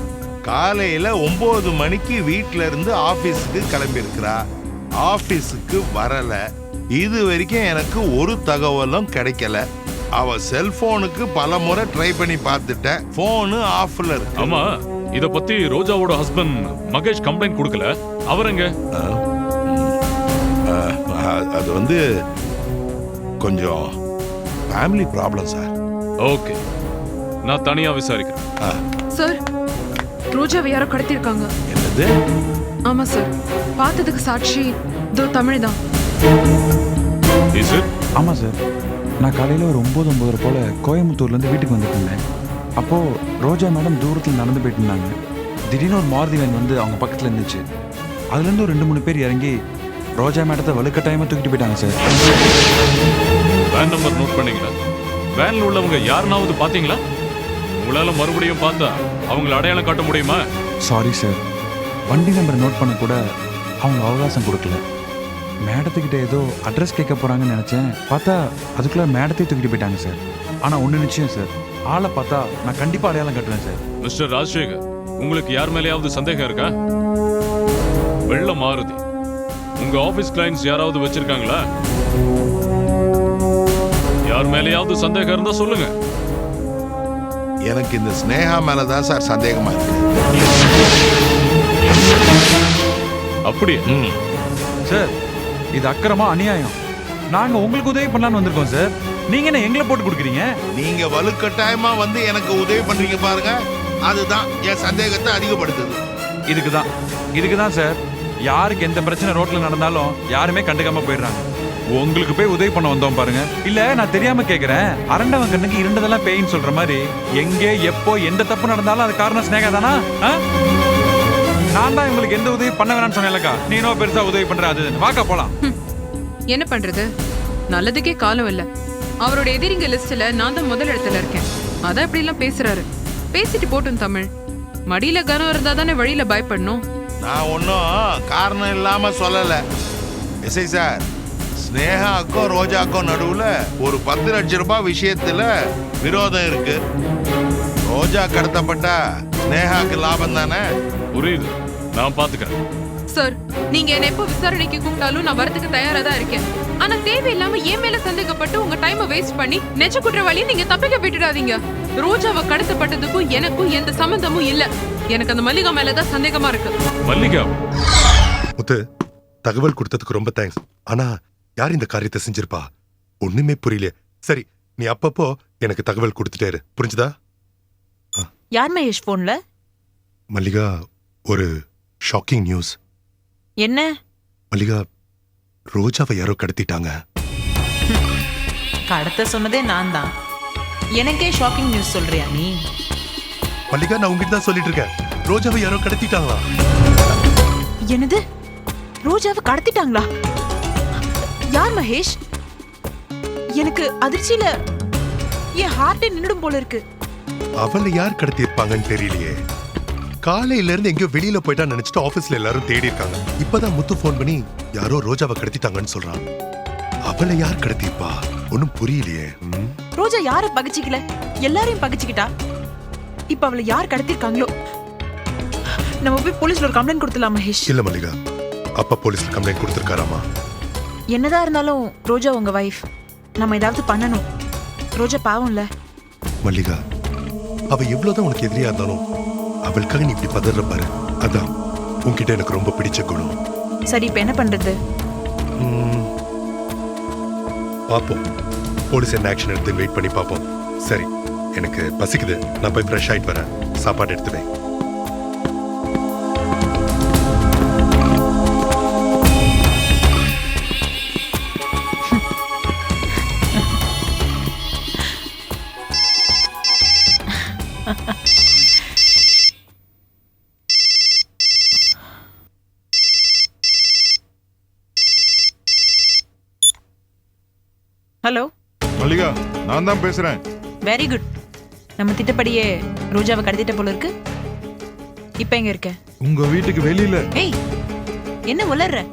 K: காலையில 9 மணிக்கு வீட்ல இருந்து ஆபீஸுக்கு கிளம்பி இருக்கிறா. ஆபீஸுக்கு வரல. இது வரைக்கும் எனக்கு ஒரு தகவலும் கிடைக்கல. அவ செல்போனுக்கு பல முறை ட்ரை பண்ணி பார்த்துட்டேன். போனு ஆஃப்ல இருக்கு.
M: ஆமா, இத பத்தி ரோஜாவோட ஹஸ்பண்ட் மகேஷ் கம்ப்ளைண்ட் கொடுக்கல. அவருங்க
K: அது வந்து கொஞ்சம் ஃபேமிலி ப்ராப்ளம் சார்.
M: ஓகே, நான் தனியா விசாரிக்கிறேன்.
D: சார் ரோஜாவை யாரோ கடத்திருக்காங்க.
K: என்னது?
D: ஆமா சார், பார்த்ததுக்கு சாட்சி தோ தமிழ் தான்.
G: ஆமா சார், நான் காலையில் ஒரு 9:30 போல கோயம்புத்தூர்லேருந்து வீட்டுக்கு வந்துட்டு இருந்தேன். அப்போது ரோஜா மேடம் தூரத்தில் நடந்து போயிட்டு இருந்தாங்க. திடீர்னு ஒரு மாருதி வேன் வந்து அவங்க பக்கத்தில் இருந்துச்சு. அதுலேருந்து ஒரு 2-3 பேர் இறங்கி ரோஜா மேடத்தை வலுக்கட்டாயமாக தூக்கிட்டு போயிட்டாங்க சார்.
M: வேன் நம்பர் நோட் பண்ணீங்களா? வேன்ல உள்ளவங்க யாருனாவது பார்த்தீங்களா? உங்களால மறுபடியும் பார்த்தா அவங்கள அடையாளம் காட்ட முடியுமா?
G: சாரி சார், வண்டி நம்பரை நோட் பண்ண கூட அவங்க அவகாசம் கொடுக்கல. மேடத்துக்கிட்ட ஏதோ அட்ரஸ் கேட்க போகிறாங்கன்னு நினச்சேன். பார்த்தா அதுக்குள்ளே மேடத்தையும் தூக்கிட்டு போயிட்டாங்க சார். ஆனால் ஒன்று நிச்சயம் சார், ஆளை பார்த்தா நான் கண்டிப்பாக அடையாளம் கட்டுவேன் சார்.
M: மிஸ்டர் ராஜசேகர், உங்களுக்கு யார் மேலேயாவது சந்தேகம் இருக்கா? வெள்ள மாருதி உங்க ஆபீஸ் கிளைண்ட்ஸ் யாராவது வச்சிருக்காங்களா? யார் மேலேயாவது சந்தேகம் இருந்தா சொல்லுங்க.
K: எனக்கு இந்த ஸ்னேகா மேலதான் சார் சந்தேகமா இருக்கு.
M: அப்படியே
G: சார், இது அக்கிரமா அநியாயம். நாங்கள் உங்களுக்கு உதவி பண்ணலான்னு வந்திருக்கோம் சார். நீங்க என்ன எங்களை போட்டு கொடுக்குறீங்க?
K: நீங்க வலுக்கட்டாயமா வந்து எனக்கு உதவி பண்றீங்க பாருங்க, அதுதான் என் சந்தேகத்தை அதிகப்படுத்துது.
G: இதுக்கு தான் சார், யாருக்கு எந்த பிரச்சனை ரோட்ல நடந்தாலும் யாருமே கண்டுக்காம போயிடுறாங்க.
H: உங்களுக்கு போய் உதவி பண்ண வந்தோம் பாருங்க. இல்ல நான் தெரியாம கேக்குறேன், அரண்டவன் கண்ணுக்கு இருண்டதெல்லாம் பேயின்னு சொல்ற மாதிரி எங்கே எப்போ எந்த தப்பு நடந்தாலும் அது காரணம் ஸ்னேகா தானா? நான் தான் உங்களுக்கு எந்த உதவி பண்ண வேணாம்னு சொன்னேன்லக்கா, நீனோ பெருசா உதவி பண்ற அது வாக்கா போலாம்.
D: என்ன பண்றது, நல்லதுக்கே காலம் இல்ல. அவரோட எதிரிங்க லிஸ்ட்ல நான் தான் முதல் இடத்துல இருக்கேன். அதான் இப்படி எல்லாம் பேசுறாரு. பேசிட்டு போட்டும் தமிழ். மடியில கனம் இருந்தா தானே வழியில பயப்படணும்.
K: நான் ஒன்றும் காரணம் இல்லாம சொல்லல. எஸ்ஐ சார், ஸ்னேகாக்கும் ரோஜாக்கும் நடுவுல ஒரு 10 லட்சம் ரூபாய் விஷயத்துல விரோதம் இருக்கு. ரோஜா கடத்தப்பட்டா ஸ்னேகாக்கு லாபம் தானே?
M: புரியுது, நான் பாத்துக்கிறேன்.
D: சார், நீங்க என்ன எப்போ விசாரணைக்கு கூப்பிட்டாலும் நான் வரதுக்கு தயாரா தான் இருக்கேன். ஆனா தேவையில்லாம என் மேல சந்தேகப்பட்டு உங்க டைமை வேஸ்ட் பண்ணி நெஜ குற்றவாளியை நீங்க தப்பிக்க விட்டுடாதீங்க. ரோஜாவை கடத்தப்பட்டதுக்கும் எனக்கும் எந்த சம்பந்தமும் இல்ல. எனக்கு அந்த மல்லிகா மேலதான் சந்தேகமா இருக்கு.
M: மல்லிகா
F: முத்து, தகவல் கொடுத்ததுக்கு ரொம்ப தேங்க்ஸ். ஆனா யார் இந்த காரியத்தை செஞ்சிருப்பா? ஒண்ணுமே புரியல. சரி, நீ அப்பப்போ எனக்கு தகவல் கொடுத்துட்டே இரு, புரிஞ்சுதா?
C: யார் மகேஷ் போன்ல?
F: மல்லிகா, ஒரு ஷாக்கிங் நியூஸ்.
C: என்ன?
F: மல்லிகா, ரோஜாவை யாரோ கடத்திட்டாங்க.
C: கடத்த சொன்னதே நான் தான். எனக்கே ஷாக்கிங் நியூஸ் சொல்றியா நீ?
F: மல்லிகா, நான் உங்ககிட்ட தான் சொல்லிட்டு இருக்கேன். ரோஜாவை யாரோ கடத்திட்டாங்களா?
C: என்னது? ரோஜாவை கடத்திட்டாங்களா? யார் மகேஷ்? எனக்கு அதிர்ச்சியில என் ஹார்ட்டே நின்னுடும் போல இருக்கு.
F: அவளை யார் கடத்தி இருப்பாங்கன்னு தெரியலையே. காலையில இருந்து எங்கேயோ வெளியில போயிட்டா நினைச்சிட்டு ஆபீஸ்ல எல்லாரும் தேடி இருக்காங்க. இப்பதான் முத்து போன் பண்ணி யாரோ ரோஜாவை கடத்திட்டாங்கன்னு சொல்றான். அவளை யார் கடத்திருப்பா? ஒன்னும் புரியலையே.
C: ரோஜா யாரை பகிச்சிக்கல, எல்லாரையும் பகிச்சுக்கிட்டா. இப்ப அவளை யார் கடத்திருக்காங்களோ. நம்ம போய் போலீஸ்ல ஒரு கம்ப்ளைண்ட் கொடுத்துலாம் மகேஷ்.
F: இல்ல மல்லிகா, அப்பா போலீஸ்ல கம்ப்ளைண்ட் கொடுத்திருக்காராமா.
C: என்னதான் இருந்தாலும் ரோஜா உங்க வைஃப். நம்ம ஏதாவது பண்ணணும். ரோஜா பாவம் இல்ல.
F: மல்லிகா, அவ எவ்வளவுதான் உனக்கு எதிரியா இருந்தாலும் அவளுக்காக நீ இப்படி பதற பாரு. அதான் உன்கிட்ட எனக்கு ரொம்ப பிடிச்ச குணம்.
C: சரி, இப்ப என்ன பண்றது?
F: பாப்போம், போலீஸ் என்ன ஆக்ஷன் எடுத்து வெயிட் பண்ணி பாப்போம். சரி, எனக்கு பசிக்குது, நான் போய் ஃப்ரெஷ் ஆயிட்டு வரேன். சாப்பாடு எடுத்துவேன்.
C: ஹலோ
I: மல்லிகா, நான் தான் பேசுறேன்.
C: Very good. நம்ம திட்டப்படியே ரோஜாவை கடத்திட்ட போல இருக்கு. இப்ப எங்க இருக்க?
I: உங்க வீட்டுக்கு வெளியில.
C: ஏய், என்ன உளர்ற?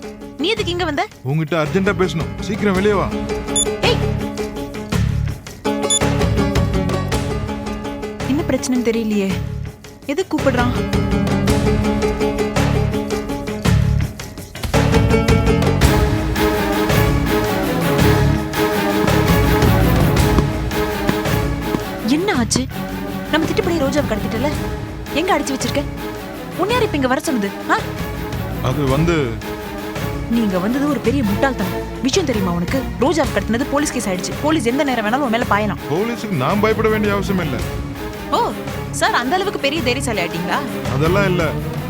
C: நீ எதுக்கு இங்க வந்த?
I: உங்ககிட்ட அர்ஜென்ட்டா பேசணும், சீக்கிரம் வெளியே வா.
C: ஏய், என்ன பிரச்சனைன்னு தெரியலையே. எதுக்கு கூப்பிடுறான்? என்ன ஆச்சு? நம்ம திட்டப்படி ரோஜாவை கடத்திட்டல, எங்க அடிச்சு வச்சிருக்க? உன்னை யார் இப்ப இங்க வர சொன்னது?
I: அது வந்து
C: நீங்க வந்தது ஒரு பெரிய முட்டாள்தனம். விஷயம் தெரியுமா உனக்கு? ரோஜாவை கடத்தினது போலீஸ் கேஸ் ஆயிடுச்சு. போலீஸ் எந்த நேரம் வேணாலும் உன் மேல பாயலாம்.
I: போலீஸுக்கு நான் பயப்பட வேண்டிய அவசியம் இல்ல.
C: ஓ சார், அந்த அளவுக்கு பெரிய தைரியசாலி ஆயிட்டீங்களா?
I: அதெல்லாம் இல்ல,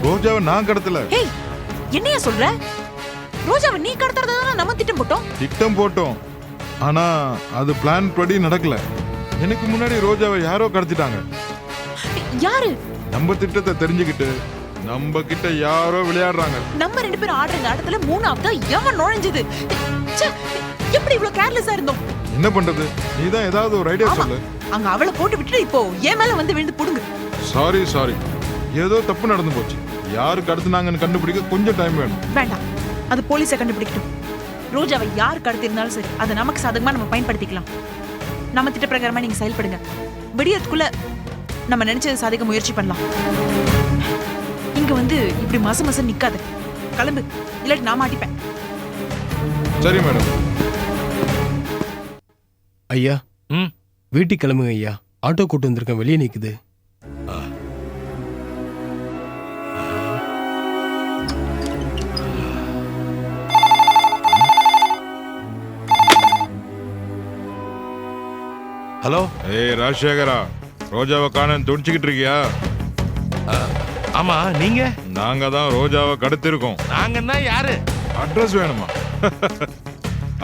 I: ரோஜாவை நான் கடத்தல.
C: ஏய், என்னையா சொல்ற? ரோஜாவை நீ கடத்துறதா நம்ம திட்டம் போட்டோம்.
I: திட்டம் போட்டோம், ஆனா அது பிளான் படி நடக்கல. எனக்கு முன்னாடி ரோஜாவை யாரோ கடத்திட்டாங்க.
C: யாரு?
I: நம்ம திட்டத்தை தெரிஞ்சுக்கிட்டு நம்ம கிட்ட யாரோ விளையாடுறாங்க.
C: நம்ம 2 பேரும் ஆடுற இந்த ஆட்டத்துல 3ஆவதா எவன் நுழைஞ்சது? ச்சே, எப்படி இவ்ளோ கேர்லெஸ்ஸா இருந்தோம்?
I: என்ன பண்றது, நீ தான் ஏதாவது ஒரு ஐடியா சொல்லு.
C: அங்க அவளை போட்டு விட்டுட்டு இப்போ என் மேல வந்து விழுந்து புடுங்க.
I: சாரி, ஏதோ தப்பு நடந்து போச்சு. யாரு கடத்துனாங்கன்னு கண்டுபிடிக்க கொஞ்சம் டைம் வேணும்.
C: வேண்டாம், அது போலீஸை கண்டுபிடிக்கட்டும். ரோஜாவை யார் கடத்திருந்தாலும் சரி, அதை நமக்கு சாதகமா நம்ம பயன்படுத்திக்கலாம். நம்ம திட்ட பிரகாரமா நீங்க செயல்படுங்க. விடியத்துக்குள்ள நம்ம நினைச்சதை சாதிக்க முயற்சி பண்ணலாம். இங்க வந்து இப்படி மச நிக்காத. கிளம்பு, இல்லாட்டி நான் மாட்டிப்பேன்.
I: சரி மேடம்.
L: ஐயா, வீட்டுக்கு கிளம்புங்க ஐயா. ஆட்டோ கூட்டு வந்திருக்கேன், வெளியே நிக்குது.
K: ஹலோ.
I: ஏய் ராஜசேகரா, ரோஜாவை காணன்னு துடிச்சுக்கிட்டு இருக்கியா?
K: ஆமா, நீங்க?
I: நாங்க தான் ரோஜாவை கடத்திருக்கோம்.
K: நாங்கன்னா யாரு?
I: அட்ரஸ் வேணுமா?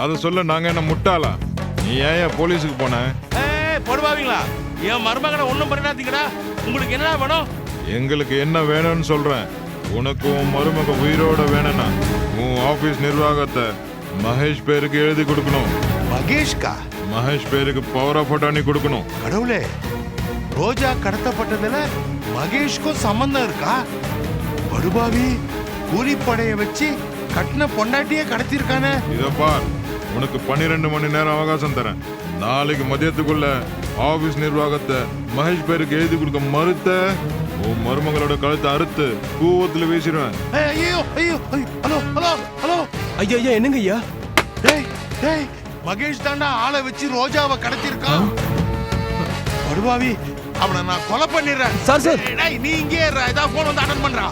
I: அதை சொல்ல நாங்க என்ன முட்டாளா? நீ ஏன் போலீஸுக்கு போன?
K: போடுவாங்களா? என் மருமகனை ஒண்ணும் பண்ணாதீங்கடா. உங்களுக்கு என்ன வேணும்?
I: எங்களுக்கு என்ன வேணும்னு சொல்றேன். உனக்கு உன் மருமக உயிரோட வேணும்னா உன் ஆபீஸ் நிர்வாகத்தை மகேஷ் பேருக்கு எழுதி கொடுக்கணும்.
K: மகேஷ்கா?
I: மகேஷ் பேருக்கு பவர் ஆஃப் அட்டார்னி கொடுக்கணும்.
K: கடவுளே, ரோஜா கடத்தப்பட்டதுல மகேஷ்க்கும் சம்பந்தம் இருக்கா? படுபாவி, கூலிப்படைய வச்சு கட்டின பொண்டாட்டியே கடத்திருக்கானே.
I: இத பார், உனக்கு 12 மணி நேரம் அவகாசம் தரேன். நாளைக்கு மதியத்துக்குள்ள ஆபீஸ் நிர்வாகத்தை மகேஷ் பேருக்கு எழுதி கொடுக்க மறுத்த உன் மருமகளோட கழுத்தை அறுத்து கூவத்துல வீசிடுவேன்.
K: ஐயோ ஐயோ, ஹலோ ஹலோ ஹலோ.
L: ஐயா ஐயா, என்னங்க ஐயா?
K: டேய் டேய், மகேஷ் தாண்டா ஆளை வச்சு ரோஜாவை கடத்திருக்கான். படுபாவி, அவனை நான் கொலை பண்ணிடுறேன்.
L: சார் சார்,
K: டேய் நீ இங்கே இருடா, ஏதாவது போன் வந்து அட்டன் பண்றா.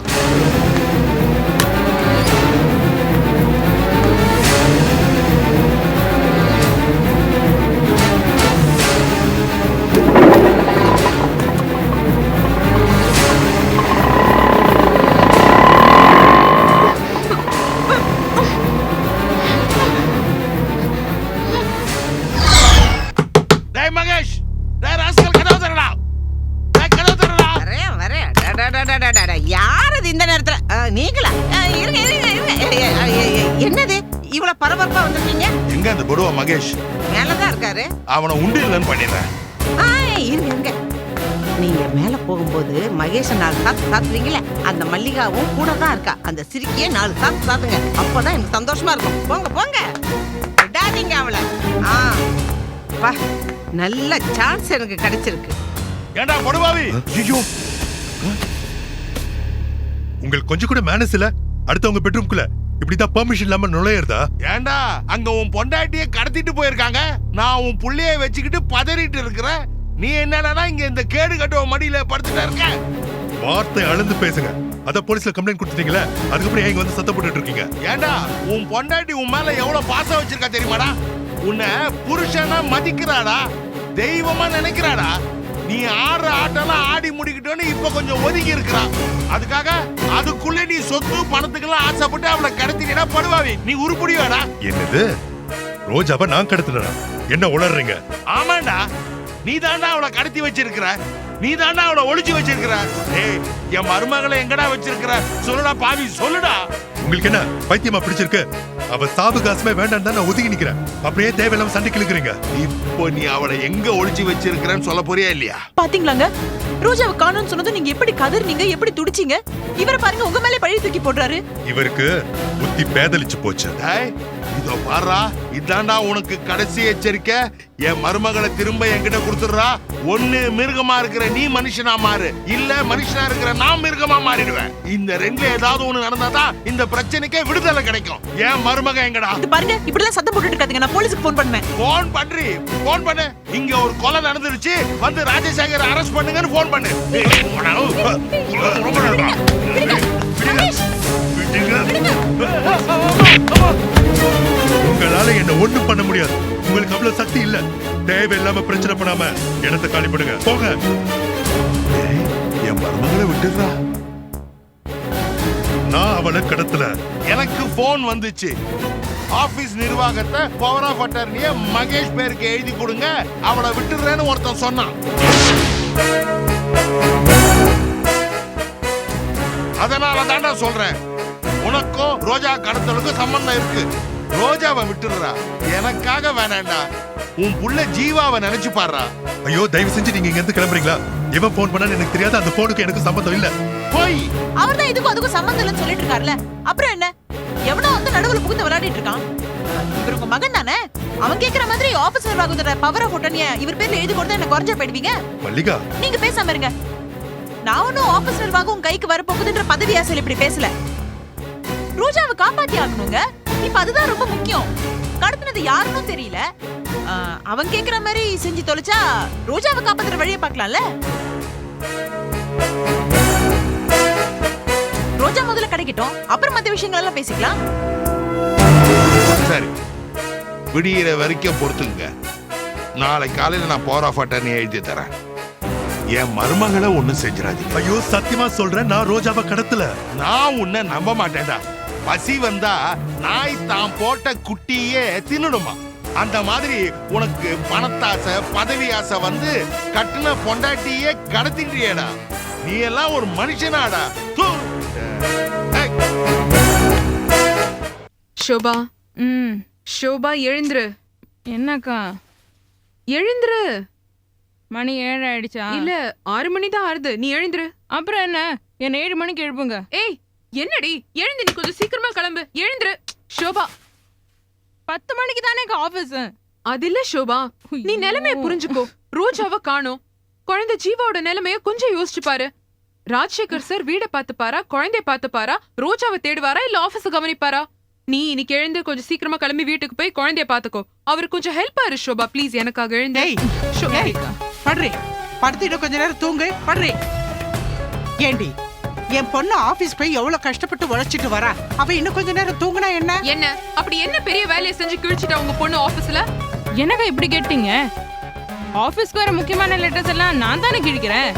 K: டேய் மகேஷ், டேய் ராஸ்கல், கதவு திறடா. டேய் கதவு திறடா.
E: வரேன் வரேன். யார் அது இந்த நேரத்துல? நீங்களா? இருங்க இருங்க இருங்க. என்னது இவ்வளவு பரபரப்பா வந்திருக்கீங்க?
K: எங்க அந்த படுவா மகேஷ்?
E: மேலதான் இருக்காரு.
K: அவனை உண்டு இல்லைன்னு பண்ணிடுறேன்.
E: இருங்க இருங்க. நீங்க மேல போகும்போது மகேஷ 4 சாத்து சாத்துறீங்களே, அந்த மல்லிகாவும் கூட தான் இருக்கா. அந்த சிரிக்கியே 4 சாத்து சாத்துங்க. அப்பதான் எனக்கு சந்தோஷமா இருக்கும். போங்க போங்க, விடாதீங்க அவளை. பா, நல்ல சான்ஸ் எனக்கு கிடைச்சிருக்கு.
K: ஏண்டா படுவாவி?
F: ஐயோ, உங்களுக்கு கொஞ்சம் கூட மேனஸ் இல்ல? அடுத்தவங்க பெட்ரூம்குள்ள இப்படிதான் பெர்மிஷன் இல்லாம நுழையறதா?
K: ஏண்டா அங்க உன் பொண்டாட்டிய கடத்திட்டு போயிருக்காங்க. நான் உன் புள்ளைய வச்சுக்கிட்டு பதறிட்டு இருக்கிறேன். நீ என்னடா இங்க இந்த கேடு கட்டுவ மடியில படுத்துட்டு இருக்க?
F: வார்த்தை அளந்து பேசுங்க. அத போலீஸ்ல கம்ப்ளைண்ட் கொடுத்துட்டீங்களா? அதுக்கப்புறம் ஏன் இங்க வந்து சத்தம் போட்டுட்டு இருக்கீங்க?
K: ஏண்டா உன் பொண்டாட்டி உன் மேல எவ்வளவு பாசம் வச்சிருக்கா தெரியுமாடா? உன்னை புருஷனா மதிக்கிறாடா, தெய்வமா நினைக்கிறாடா. நீ ஆடுற ஆட்டெல்லாம் ஆடி முடிக்கிட்டோன்னு இப்ப கொஞ்சம் ஒதுங்கி இருக்கிறா. அதுக்காக அதுக்குள்ள நீ சொத்து பணத்துக்கெல்லாம் ஆசைப்பட்டு அவளை கடத்தினா படுவாவி, நீ உருப்படியாடா?
F: என்னது? ரோஜாவை நான் கடத்தினா? என்ன உளறீங்க?
K: ஆமாண்டா, நீ தாண்டா அவளை கடத்தி வச்சிருக்கிற. நீ தாண்டா அவளை ஒளிச்சு வச்சிருக்கிற. ஏய், என் மருமகளை எங்கடா வச்சிருக்கிற? சொல்லுடா பாவி, சொல்லுடா.
F: உங்களுக்கு என்ன பைத்தியமா பிடிச்சிருக்கு? அவ சாவு காசுமே வேண்டாம் தான் நான் ஒதுங்கி நிக்கிறேன். அப்படியே தேவையில்லாம சண்டை கிழக்குறீங்க.
K: இப்போ நீ அவளை எங்க ஒளிச்சு வச்சிருக்கிறன்னு சொல்ல போறியா இல்லையா?
C: பாத்தீங்களாங்க, ரோஜாவை காணோம்னு சொன்னது நீங்க எப்படி கதறினீங்க, எப்படி துடிச்சீங்க. இவரை பாருங்க, உங்க மேலே பழி தூக்கி போடுறாரு.
F: இவருக்கு புத்தி பேதலிச்சு போச்சு.
K: இதோ பாரா, இதாண்டா உனக்கு கடைசி எச்சரிக்கை. என் மருமகளை திரும்ப என்கிட்ட கொடுத்துடுறா. ஒண்ணு மிருகமா இருக்கிற நீ மனுஷனா மாறு, இல்ல மனுஷனா இருக்கிற நான் மிருகமா மாறிடுவேன். இந்த ரெண்டுல ஏதாவது ஒண்ணு நடந்தாதான் இந்த பிரச்சனைக்கே விடுதலை கிடைக்கும். என் மருமக எங்கடா?
C: இது பாருங்க, இப்படிலாம் சத்தம் போட்டுட்டு இருக்காதீங்க. நான் போலீஸ்க்கு போன் பண்ணுவேன்.
K: போன் பண்றி, போன் பண்ணு. இங்க ஒரு கொலை நடந்துருச்சு, வந்து ராஜசேகர் அரெஸ்ட் பண்ணுங்கன்னு போன் பண்ணு.
F: உங்களால என்ன ஒண்ணும் பண்ண முடியாது. உங்களுக்கு அவ்வளவு சக்தி இல்ல. தேவையில்லாம பிரச்சனை பண்ணாம இடத்தை காலி பண்ணுங்க, போங்க.
K: என் மருமகளை விட்டுடுறா.
F: நான் அவளை கடத்தல.
K: எனக்கு போன் வந்துச்சு. ஆபீஸ் நிர்வாகத்தை பவர் ஆஃப் அட்டார்னிய மகேஷ் பேருக்கு எழுதி கொடுங்க, அவளை விட்டுடுறேன்னு ஒருத்தன் சொன்னான். அதனால தாண்டா சொல்றேன், உனக்கும் ரோஜா கடத்தலுக்கும் சம்பந்தம் இருக்கு. ரோஜாவை விட்டுடுறா, எனக்காக வேணாண்டா. உன் புள்ள ஜீவாவை நினைச்சு பாடுறா.
F: ஐயோ, தயவு செஞ்சு நீங்க இங்க இருந்து கிளம்புறீங்களா? இவன் போன் பண்ணான்னு எனக்கு தெரியாது. அந்த போனுக்கு எனக்கு சம்பந்தம் இல்ல.
K: போய்
C: அவர்தான் இதுக்கும் அதுக்கும் சம்பந்தம் இல்லைன்னு சொல்லிட்டு இருக்காருல்ல, அப்புறம் என்ன? எவனோ வந்து நடுவுல புகுந்து விளையாடிட்டு இருக்கான். இவர் உங்க மகன் தானே? அவன் கேக்குற மாதிரி ஆபீஸ் நிர்வாகத்தோட பவர் ஆஃப் அட்டார்னிய இவர் பேர்ல எழுதி கொடுத்தா என்ன குறைஞ்சா போயிடுவீங்க?
F: மல்லிகா,
C: நீங்க பேசாம இருங்க. நான் ஒன்னும் ஆபீஸ் நிர்வாகம் உங்க கைக்கு வரப்போகுதுன்ற பதவி ஆசையில் இப்படி பேசல. ரோஜாவை காப்பாத்தி ஆகணுங்க. இப்ப அதுதான் ரொம்ப முக்கியம். கடத்தினது யாருன்னு தெரியல. அவன் கேக்குற மாதிரி செஞ்சு தொலைச்சா ரோஜாவை காப்பாத்துற வழியை பார்க்கலாம்ல. ரோஜா முதல்ல கிடைக்கட்டும், அப்புறம் மத்த விஷயங்கள் எல்லாம் பேசிக்கலாம்.
K: சரி, விடியிற வரைக்கும் பொறுத்துங்க. நாளை காலையில நான் பவர் ஆஃப் அட்டார்னி எழுதி தரேன். என் மருமகளை ஒண்ணும் செஞ்சிடாதீங்க.
F: ஐயோ சத்தியமா சொல்றேன், நான் ரோஜாவை கடத்தல.
K: நான் உன்னை நம்ப மாட்டேன்டா. பசி வந்தா நாய் தான் போட்ட குட்டியே தின்னுடுமா. அந்த மாதிரி உனக்கு பணத்தாசை பதவி ஆசை வந்து கட்டின பொண்டாட்டியே கடத்திட்டியேடா. நீ எல்லாம் ஒரு மனுஷனாடா. தூ. ஏய்.
D: ஷோபா
B: ம்
D: ஷோபா எழுந்துரு.
B: என்னக்கா
D: எழுந்துரு.
B: மணி 7 ஆயிடுச்சா?
D: இல்ல 6 மணி தான் ஆறுது. நீ எழுந்துரு.
B: அப்புறம் என்ன, என்ன 7 மணிக்கு எழுப்புங்க.
D: ஏய் என்னடி எழுந்து, நீ கொஞ்சம் சீக்கிரமா கிளம்பு. எழுந்துரு ஷோபா.
B: 10 மணிக்கு தானே ஆபீஸ்.
D: அது இல்ல ஷோபா, நீ நிலைமைய புரிஞ்சுக்கோ. ரோஜாவை காணோம். குழந்தை ஜீவாவோட நிலைமைய கொஞ்சம் யோசிச்சு பாரு. ராஜசேகர் சார் வீட பாத்துப்பாரா, குழந்தைய பாத்துப்பாரா, ரோஜாவை தேடுவாரா, இல்ல ஆபீஸ் கவனிப்பாரா? நீ இன்னைக்கு எழுந்து கொஞ்சம் சீக்கிரமா கிளம்பி வீட்டுக்கு போய் குழந்தைய பாத்துக்கோ. அவருக்கு கொஞ்சம் ஹெல்ப் ஆரு ஷோபா, ப்ளீஸ் எனக்காக எழுந்து.
A: ஏய்,
D: ஷோபா
A: ஏய், படுறி. படுத்துட்டு கொஞ்ச நேரம் தூங்கு. படுறி. ஏண்டி, என் பொண்ணு ஆபீஸ் போய் எவ்வளவு கஷ்டப்பட்டு உழைச்சிட்டு வரா. அவ இன்னும் கொஞ்ச நேரம் தூங்குனா என்ன?
D: என்ன அப்படி என்ன பெரிய வேலையை செஞ்சு கிழிச்சிட்டா உங்க பொண்ணு ஆபீஸ்ல?
B: என்னக்கா இப்படி கேட்டீங்க? ஆபீஸ்க்கு வர முக்கியமான லெட்டர்ஸ் எல்லாம் நான் தானே கிழிக்கிறேன்.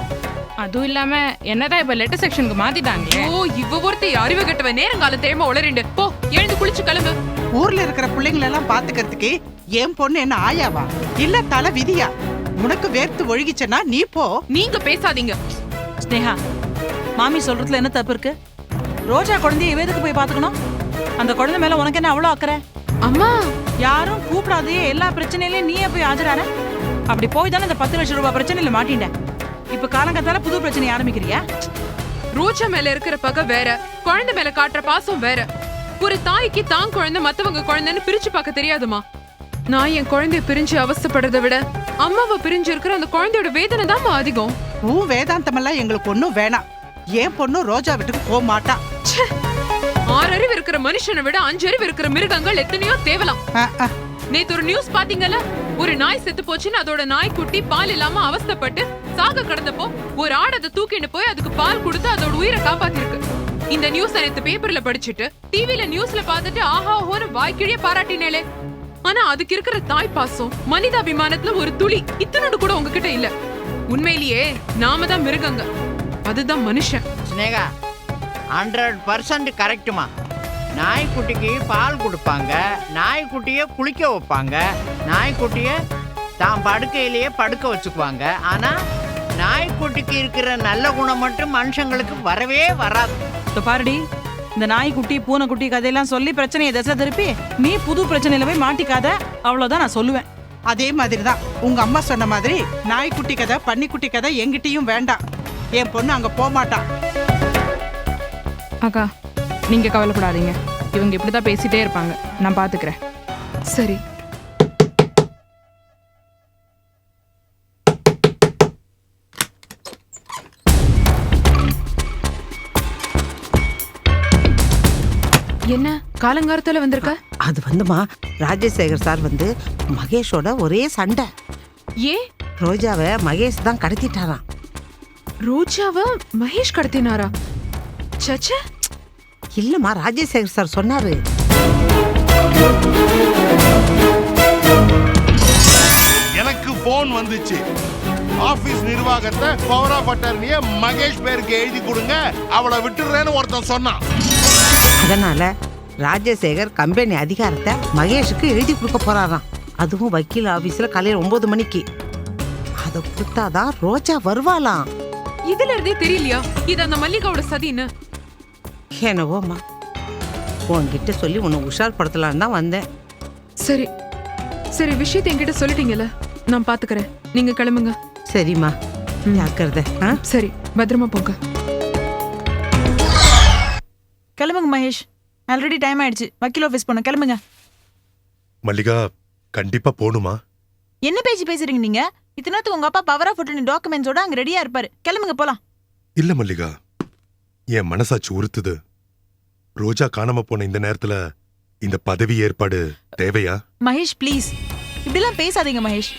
B: அதுவும் இல்லாம என்னதான் இப்ப லெட்டர் செக்ஷனுக்கு மாத்திட்டாங்க.
D: ஓ இவ ஒருத்தி அறிவு கட்டவ நேரங்கால தேமா உளறிண்டு. போ எழுந்து குளிச்சு கிளம்பு.
A: ஊர்ல இருக்கிற பிள்ளைங்களை எல்லாம் பாத்துக்கிறதுக்கு என் பொண்ணு என்ன ஆயாவா இல்ல தலை விதியா? உனக்கு வேர்த்து ஒழுகிச்சனா நீ போ.
D: நீங்க பேசாதீங்க.
C: ஸ்னேகா, மாமி சொல்றதுல என்ன தப்பு இருக்கு? ரோஜா குழந்தைய எதுக்கு போய் பாத்துக்கணும்? அந்த குழந்தை மேல உனக்கு என்ன அவ்வளவு அக்கறை?
D: அம்மா
C: யாரும் கூப்பிடாதே எல்லா பிரச்சனையிலயும் நீயே போய் ஆஜரான. அப்படி போய் தானே இந்த 10 லட்சம் ரூபாய் பிரச்சனையில மாட்டிண்ட. இப்ப காலங்கத்தால புது பிரச்சனை ஆரம்பிக்கிறியா?
D: ரோஜா மேல இருக்கிற பகை வேற, குழந்தை மேல காட்டுற பாசம் வேற. ஒரு தாய்க்கு தான் குழந்தை மத்தவங்க குழந்தைன்னு பிரிச்சு பார்க்க தெரியாதுமா. நான் என் குழந்தைய பிரிஞ்சு அவஸ்தைப்படுறதை விட அம்மாவை பிரிஞ்சு இருக்கிற அந்த குழந்தையோட வேதனை தான் அதிகம்.
A: உன் வேதாந்தம் எல்லாம் எங்களுக்கு ஒண்ணும் வேணாம். என் பொண்ணு ரோஜா வீட்டுக்கு போக மாட்டா.
D: 6 அறிவு இருக்கிற மனுஷனை விட 5 அறிவு இருக்கிற மிருகங்கள் எத்தனையோ தேவலாம். நேத்து ஒரு நியூஸ் பாத்தீங்கல்ல? ஒரு நாய் செத்து போச்சுன்னு அதோட நாய்க்குட்டி பால் இல்லாம அவஸ்தைப்பட்டு சாக கடந்தப்போ ஒரு ஆடு அதை தூக்கிட்டு போய் அதுக்கு பால் கொடுத்து அதோட உயிரை காப்பாத்திருக்கு. இந்த நியூஸ் நேத்து பேப்பர்ல படிச்சுட்டு டிவில நியூஸ்ல பார்த்துட்டு ஆஹா ஓஹோன்னு வாய்க்கிழிய பாராட்டினேலே. ஆனா அதுக்கு இருக்கிற தாய் பாசம் மனிதாபிமானத்துல ஒரு துளி இத்தனோடு கூட உங்ககிட்ட இல்ல. உண்மையிலேயே நாம தான் மிருகங்க, அதுதான் மனுஷன்.
N: ஸ்னேகா 100% கரெக்டுமா. நாய்க்குட்டிக்கு பால் கொடுப்பாங்க, நாய்க்குட்டிய குளிக்க வைப்பாங்க, நாய்க்குட்டிய தான் படுக்கையிலேயே படுக்க வச்சுக்குவாங்க. ஆனா நாய்க்குட்டிக்கு இருக்கிற நல்ல குணம் மட்டும் மனுஷங்களுக்கு வரவே வராது.
C: பாருடி, இந்த நாய்க்குட்டி பூனைக்குட்டி கதையெல்லாம் சொல்லி பிரச்சனையை திசை திருப்பி நீ புது பிரச்சனையில போய் மாட்டிக்காத. அவ்வளவுதான் நான் சொல்லுவேன்.
A: அதே மாதிரிதான் உங்க அம்மா சொன்ன மாதிரி நாய்க்குட்டி கதை பன்னிக்குட்டி கதை எங்கிட்டயும் வேண்டாம். என் பொண்ணு அங்க போக மாட்டா.
B: அக்கா நீங்க கவலைப்படாதீங்க, இவங்க இப்படிதான் பேசிட்டே இருப்பாங்க, நான் பாத்துக்கிறேன்.
D: சரி. என்ன காலங்காலத்துல வந்திருக்க?
E: அது வந்துமா, ராஜசேகர் சார் வந்து மகேஷோட ஒரே சண்டை.
D: ஏன்?
E: ரோஜாவை மகேஷ் தான் கடத்திட்டாராம்.
D: ரோஜாவை மகேஷ் கடத்தினாரா? சச்சா
E: இல்லம்மா, ராஜசேகர் சார் சொன்னாரு.
K: எனக்கு போன் வந்துச்சு. ஆபீஸ் நிர்வாகத்தை பவர் ஆஃப் அட்டர்னிய மகேஷ் பேருக்கு எழுதி கொடுங்க, அவளை விட்டுறேன்னு ஒருத்தன் சொன்னான்.
E: அதனால ராஜசேகர் கம்பெனி அதிகாரத்தை மகேஷுக்கு எழுதி கொடுக்க போறாராம். அதுவும் வக்கீல் ஆபீஸ்ல காலையில 9 மணிக்கு. அதை கொடுத்தாதான் ரோஜா வருவாளாம்.
D: இதுல இருந்தே தெரியலையா இது அந்த மல்லிகாவோட சதின்னு?
E: என்னவோம்மா, உன்கிட்ட சொல்லி உன்னை உஷார்படுத்தலான்னு தான் வந்தேன்.
D: சரி சரி, விஷயத்தை என்கிட்ட சொல்லிட்டீங்கல்ல, நான் பாத்துக்கிறேன். நீங்க கிளம்புங்க.
E: சரிம்மா, ஜாக்கிரதை.
D: சரி, பத்திரமா போங்க.
C: கிளம்புங்க மகேஷ், ஆல்ரெடி டைம் ஆயிடுச்சு. வக்கீல் ஆஃபீஸ் போன கிளம்புங்க.
F: மல்லிகா, கண்டிப்பா போணுமா?
C: என்ன பேச்சு பேசுறீங்க நீங்க? இத்தனத்துக்கு உங்க அப்பா பவர் ஆஃப் அட்டர்னி டாக்குமெண்ட்ஸோட அங்க ரெடியா இருப்பாரு. கிளம்புங்க போலாம்.
F: இல்ல மல்லிகா, என் மனசாட்சி உறுத்துது. ரோஜா காணாம போன இந்த நேரத்துல இந்த பதவி ஏற்பாடு தேவையா?
C: மகேஷ் ப்ளீஸ், இப்படிலாம் பேசாதீங்க மகேஷ்.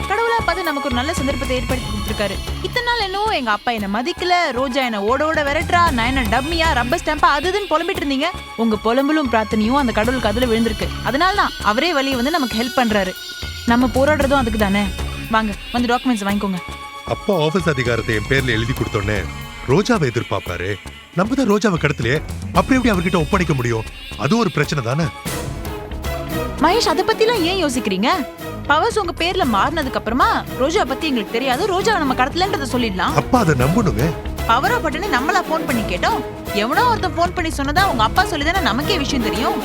C: கடவுளா பார்த்து நமக்கு ஒரு நல்ல சந்தர்ப்பத்தை ஏற்படுத்தி கொடுத்துருக்காரு. இத்தனை நாள் என்னவோ எங்க அப்பா என்ன மதிக்கல, ரோஜா என்ன ஓட விரட்டுறா, நான் என்ன டம்மியா ரப்பர் ஸ்டாம்பா அதுன்னு புலம்பிட்டு இருந்தீங்க. உங்க புலம்பலும் பிரார்த்தனையும் அந்த கடவுளுக்கு அதுல விழுந்திருக்கு. அதனாலதான் அவரே வழியை வந்து நமக்கு ஹெல்ப் பண்றாரு. நம்ம போராடுறதும் அதுக்கு தானே. வாங்க வந்து டாக்குமெண்ட்ஸ் வாங்கிக்கோங்க.
F: அப்பா ஆபீஸ் அதிகாரத்தை என் பேர்ல எழுதி கொடுத்தோன்னே ரோஜாவை எதிர்பார்ப்பாரு. நம்ம தான் ரோஜாவை கடத்தலையே, அப்புறம் எப்படி அவர்கிட்ட ஒப்படைக்க முடியும்? அது ஒரு பிரச்சனை தானே.
C: மகேஷ், அதை பத்திலாம் ஏன் யோசிக்கிறீங்க? பவர்ஸ் உங்க பேர்ல மாறினதுக்கு அப்புறமா ரோஜா பத்தி எங்களுக்கு தெரியாது, ரோஜாவை நம்ம கடத்தலன்றத சொல்லிடலாம்.
F: அப்பா அதை நம்பணுங்க.
C: பவரா பட்டுன்னு நம்மளா போன் பண்ணி கேட்டோம். எவனோ ஒருத்தன் போன் பண்ணி சொன்னதா உங்க அப்பா சொல்லிதானே நமக்கே விஷயம் தெரியும்.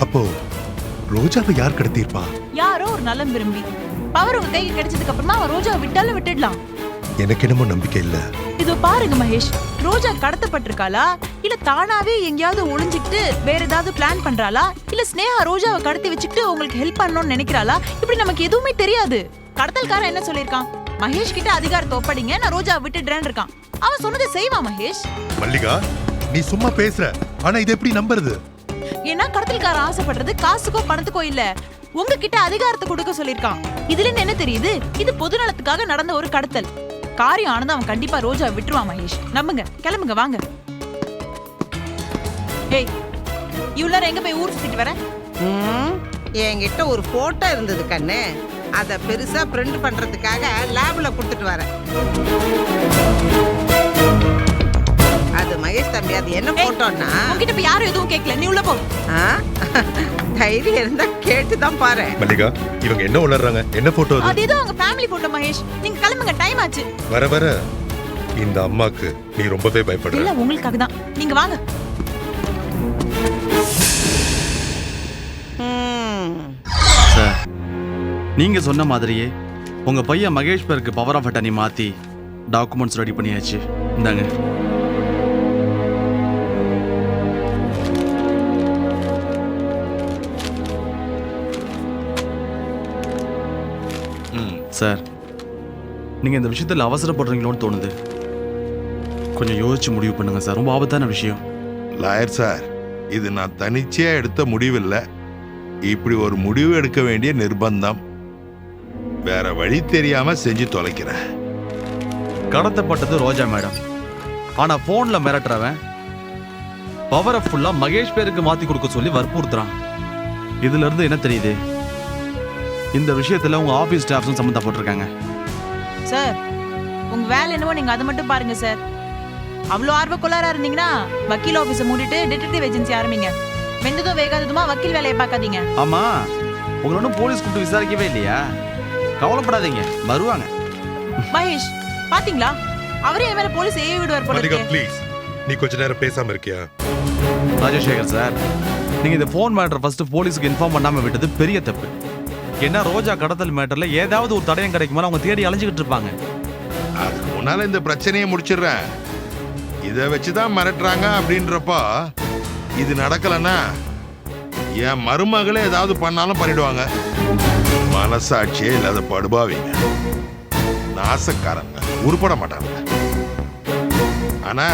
F: அப்போ ரோஜாவை யார் கடத்திருப்பா?
C: யாரோ ஒரு நலம் விரும்பி. பவர் உங்க கைக்கு கிடைச்சதுக்கு அப்புறமா அவன் ரோஜாவை விட்டாலும் விட்டுடலாம்.
F: எனக்கு என்னமோ நம்பிக்கை இல்ல.
C: இதோ பாருங்க மகேஷ், ரோஜா கடத்தப்பட்டிருக்காளா, இல்ல தானாவே எங்கேயாவது ஒளிஞ்சிட்டு வேற ஏதாவது பிளான் பண்றாளா, இல்ல ஸ்னேகா ரோஜாவை கடத்தி வச்சுக்கிட்டு உங்களுக்கு ஹெல்ப் பண்ணணும்னு நினைக்கிறாளா? இப்படி நமக்கு எதுவுமே தெரியாது. கடத்தல்காரன் என்ன சொல்லிருக்கான்? மகேஷ் கிட்ட அதிகாரத்தை ஒப்படைங்க, நான் ரோஜாவை விட்டுடுறேன்னு இருக்கான். அவன் சொன்னதை செய்வான் மகேஷ்.
F: மல்லிகா, நீ சும்மா பேசுற, ஆனா இது எப்படி நம்புறது?
C: ஏன்னா கடத்தல்காரன் ஆசைப்படுறது காசுக்கோ பணத்துக்கோ இல்ல, உங்ககிட்ட அதிகாரத்தை கொடுக்க சொல்லிருக்கான். இதுல இருந்து என்ன தெரியுது? இது பொது நலத்துக்காக நடந்த ஒரு கடத்தல். காரியம் ஆனது அவன் கண்டிப்பா ரோஜா விட்டுருவான் மகேஷ். நம்புங்க, கிளம்புங்க, வாங்க. ஏய், இவ்வளவு எங்க போய் ஊர் சுத்திட்டு வர?
E: என்கிட்ட ஒரு போட்டோ இருந்தது கண்ணு, அத பெருசா பிரிண்ட் பண்றதுக்காக லேப்ல கொடுத்துட்டு வரேன். அது மகேஷ் தம்பி, அது என்ன போட்டோன்னா?
C: உன்கிட்ட இப்ப யாரும் எதுவும் கேட்கல, நீ உள்ள போ.
E: தைரியம் இருந்தா கேட்டுதான் பாரு.
F: மல்லிகா, இவங்க என்ன உளறாங்க? என்ன போட்டோ அது?
C: அது ஏதோ உங்க ஃபேமிலி போட்டோ மகேஷ். நீங்க கிளம்புங்க, டைம் ஆச்சு.
F: வர வர இந்த அம்மாக்கு நீ ரொம்பவே பயப்படுற.
C: இல்ல, உங்களுக்காக தான். நீங்க வாங்க.
J: சார், நீங்க சொன்ன மாதிரியே உங்க பையன் மகேஷ் பேருக்கு பவர் ஆஃப் அட்டர்னி மாத்தி டாக்குமெண்ட்ஸ் ரெடி பண்ணியாச்சு. இந்தாங்க. சார், நீங்க இந்த விஷயத்துல அவசரப்படுறீங்களோன்னு தோணுது. கொஞ்சம் யோசிச்சு முடிவு பண்ணுங்க சார், ரொம்ப ஆபத்தான விஷயம்.
K: லாயர் சார், இது நான் தனிச்சையா எடுத்த முடிவில்லை. இப்படி ஒரு முடிவு எடுக்க வேண்டிய நிர்பந்தம். வேற வழி தெரியாம செஞ்சு தொலைக்கிறேன்.
J: கடத்தப்பட்டது ரோஜா மேடம். ஆனா போன்ல மிரட்டுறவன் பவரை ஃபுல்லா மகேஷ் பேருக்கு மாத்தி கொடுக்க சொல்லி வற்புறுத்துறான். இதுல இருந்து என்ன தெரியுது? இந்த விஷயத்துல உங்க ஆபீஸ் ஸ்டாஃப்ஸும் சம்பந்தப்பட்டிருக்காங்க.
C: சார், உங்க வேலை என்னவோ நீங்க அதை மட்டும் பாருங்க சார். அவ்வளோ ஆர்வ கொள்ளாரா இருந்தீங்கன்னா வக்கீல் ஆபீஸை மூடிட்டு டிடெக்டிவ் ஏஜென்சி ஆரம்பிங்க. வெந்ததும் வேகாததுமா வக்கீல் வேலையை பார்க்காதீங்க.
J: ஆமா, உங்களை ஒன்றும் போலீஸ் கூப்பிட்டு விசாரிக்கவே இல்லையா? கவலைப்படாதீங்க, வருவாங்க.
C: மகேஷ், பாத்தீங்களா? அவரே என் மேல போலீஸ் ஏவி விடுவார் போல
F: மல்லிகா
C: இருக்கு.
F: ப்ளீஸ், நீ கொஞ்ச நேரம் பேசாம இருக்கியா?
J: ராஜசேகர் சார், நீங்க இந்த போன் மேட்டர் ஃபர்ஸ்ட் போலீஸ்க்கு இன்ஃபார்ம் பண்ணாம விட்டது பெரிய தப்பு. ஏன்னா ரோஜா கடத்தல் மேட்டர்ல ஏதாவது ஒரு தடயம் கிடைக்குமா அவங்க தேடி அலைஞ்சுக்கிட்டு இருப்பாங்க.
K: அதுக்கு முன்னால இந்த பிரச்சனையை முடிச்சிடுறேன். இதை வச்சுதான் மிரட்டுறாங்க அப்படின்றப்போ இது நடக்கலன்னா என் மருமகளே ஏதாவது பண்ணாலும் பண்ணிடுவாங்க. மனசாட்சியே இல்லாத படுபாவீங்க, நாசக்காரங்க, உருப்பட மாட்டாங்க. ஆனா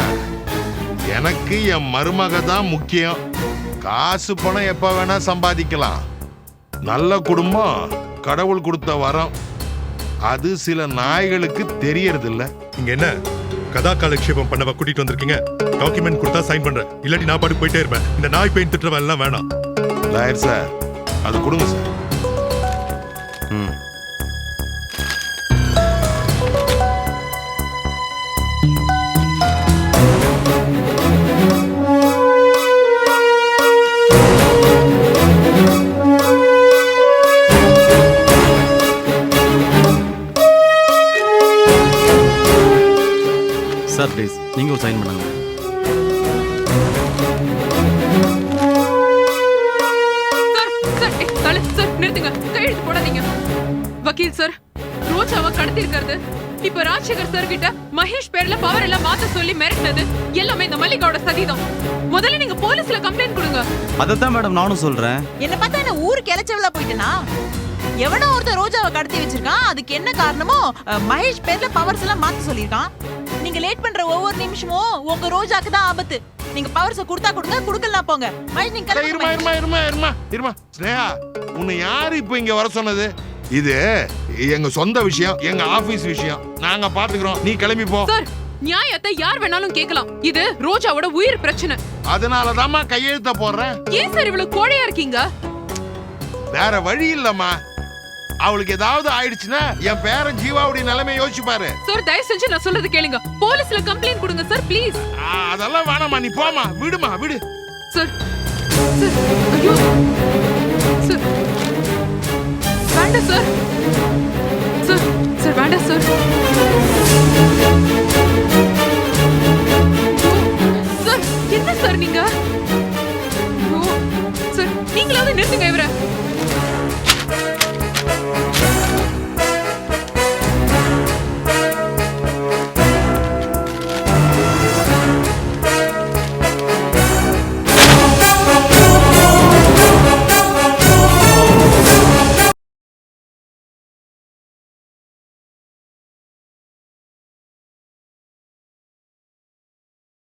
K: எனக்கு என் மருமக தான் முக்கியம். காசு பணம் எப்ப வேணா சம்பாதிக்கலாம். நல்ல குடும்பம் கடவுள் கொடுத்த வரம். அது சில நாய்களுக்கு தெரியறதில்ல.
F: இங்க என்ன கதா காலக்ஷேபம் பண்ணவ கூட்டிட்டு வந்திருக்கீங்க? டாக்குமெண்ட் கொடுத்தா சைன் பண்றேன், இல்லாட்டி நான் பாட்டு போயிட்டே இருப்பேன். இந்த நாய் பெயின் திட்டுறவன் எல்லாம் வேணாம்.
K: லாயர் சார், அது கொடுங்க சார்.
J: சார் ப்ளீஸ், நீங்க ஒரு சைன் பண்ணுங்க.
D: சார், நிறுத்துங்க, கையெழுத்து போடாதீங்க. வக்கீல் சார், ரோஜாவை கடத்தி இருக்கிறது, இப்ப ராஜசேகர் சார் கிட்ட மகேஷ் பேர்ல பவர் எல்லாம் மாத்த சொல்லி மிரட்டினது எல்லாமே இந்த மல்லிகாவோட சதிதான். முதல்ல நீங்க போலீஸ்ல கம்ப்ளைண்ட் கொடுங்க.
J: அதத்தான் மேடம் நானும் சொல்றேன்.
C: என்ன பார்த்தா என்ன ஊருக்கு இளைச்சவளா போயிட்டேனா? எவனோ ஒருத்தர் ரோஜாவை கடத்தி வச்சிருக்கான். அதுக்கு என்ன காரணமோ மகேஷ் பேர்ல பவர்ஸ் எல்லாம் மாத்த சொல்லிருக்கான். நீங்க லேட் பண்ற ஒவ்வொரு நிமிஷமும் உங்க ரோஜாக்கு தான் ஆபத்து. நீங்க பவர்ஸ் கொடுத்தா கொடுங்க, கொடுக்கலாம் போங்க. மகேஷ், நீங்க
K: இருமா. ஸ்னேகா, உன்னை யாரு இப்போ இங்க வர சொன்னது? இது எங்க சொந்த விஷயம், எங்க ஆபீஸ் விஷயம். நாங்க பாத்துக்கிறோம், நீ கிளம்பி போ.
D: சார், நியாயத்தை யார் வேணாலும் கேட்கலாம். இது ரோஜாவோட உயிர் பிரச்சனை.
K: அதனாலதாம்மா கையெழுத்த போடுறேன்.
D: ஏன் சார் இவ்வளவு கோழையா இருக்கீங்க?
K: வேற வழி இல்லம்மா. அவளுக்கு ஏதாவது ஆயிடுச்சுன்னா என் பேரன் ஜீவாவுடைய நிலைமை யோசிச்சு பாரு.
D: சார் தயவு செஞ்சு நான் சொல்றது கேளுங்க. போலீஸ்ல கம்ப்ளைண்ட் கொடுங்க சார் ப்ளீஸ்.
K: அதெல்லாம் வேணாமா, நீ போமா, விடுமா, விடு.
D: சார் சார் ஐயோ சார் வேண்டாம் சார்.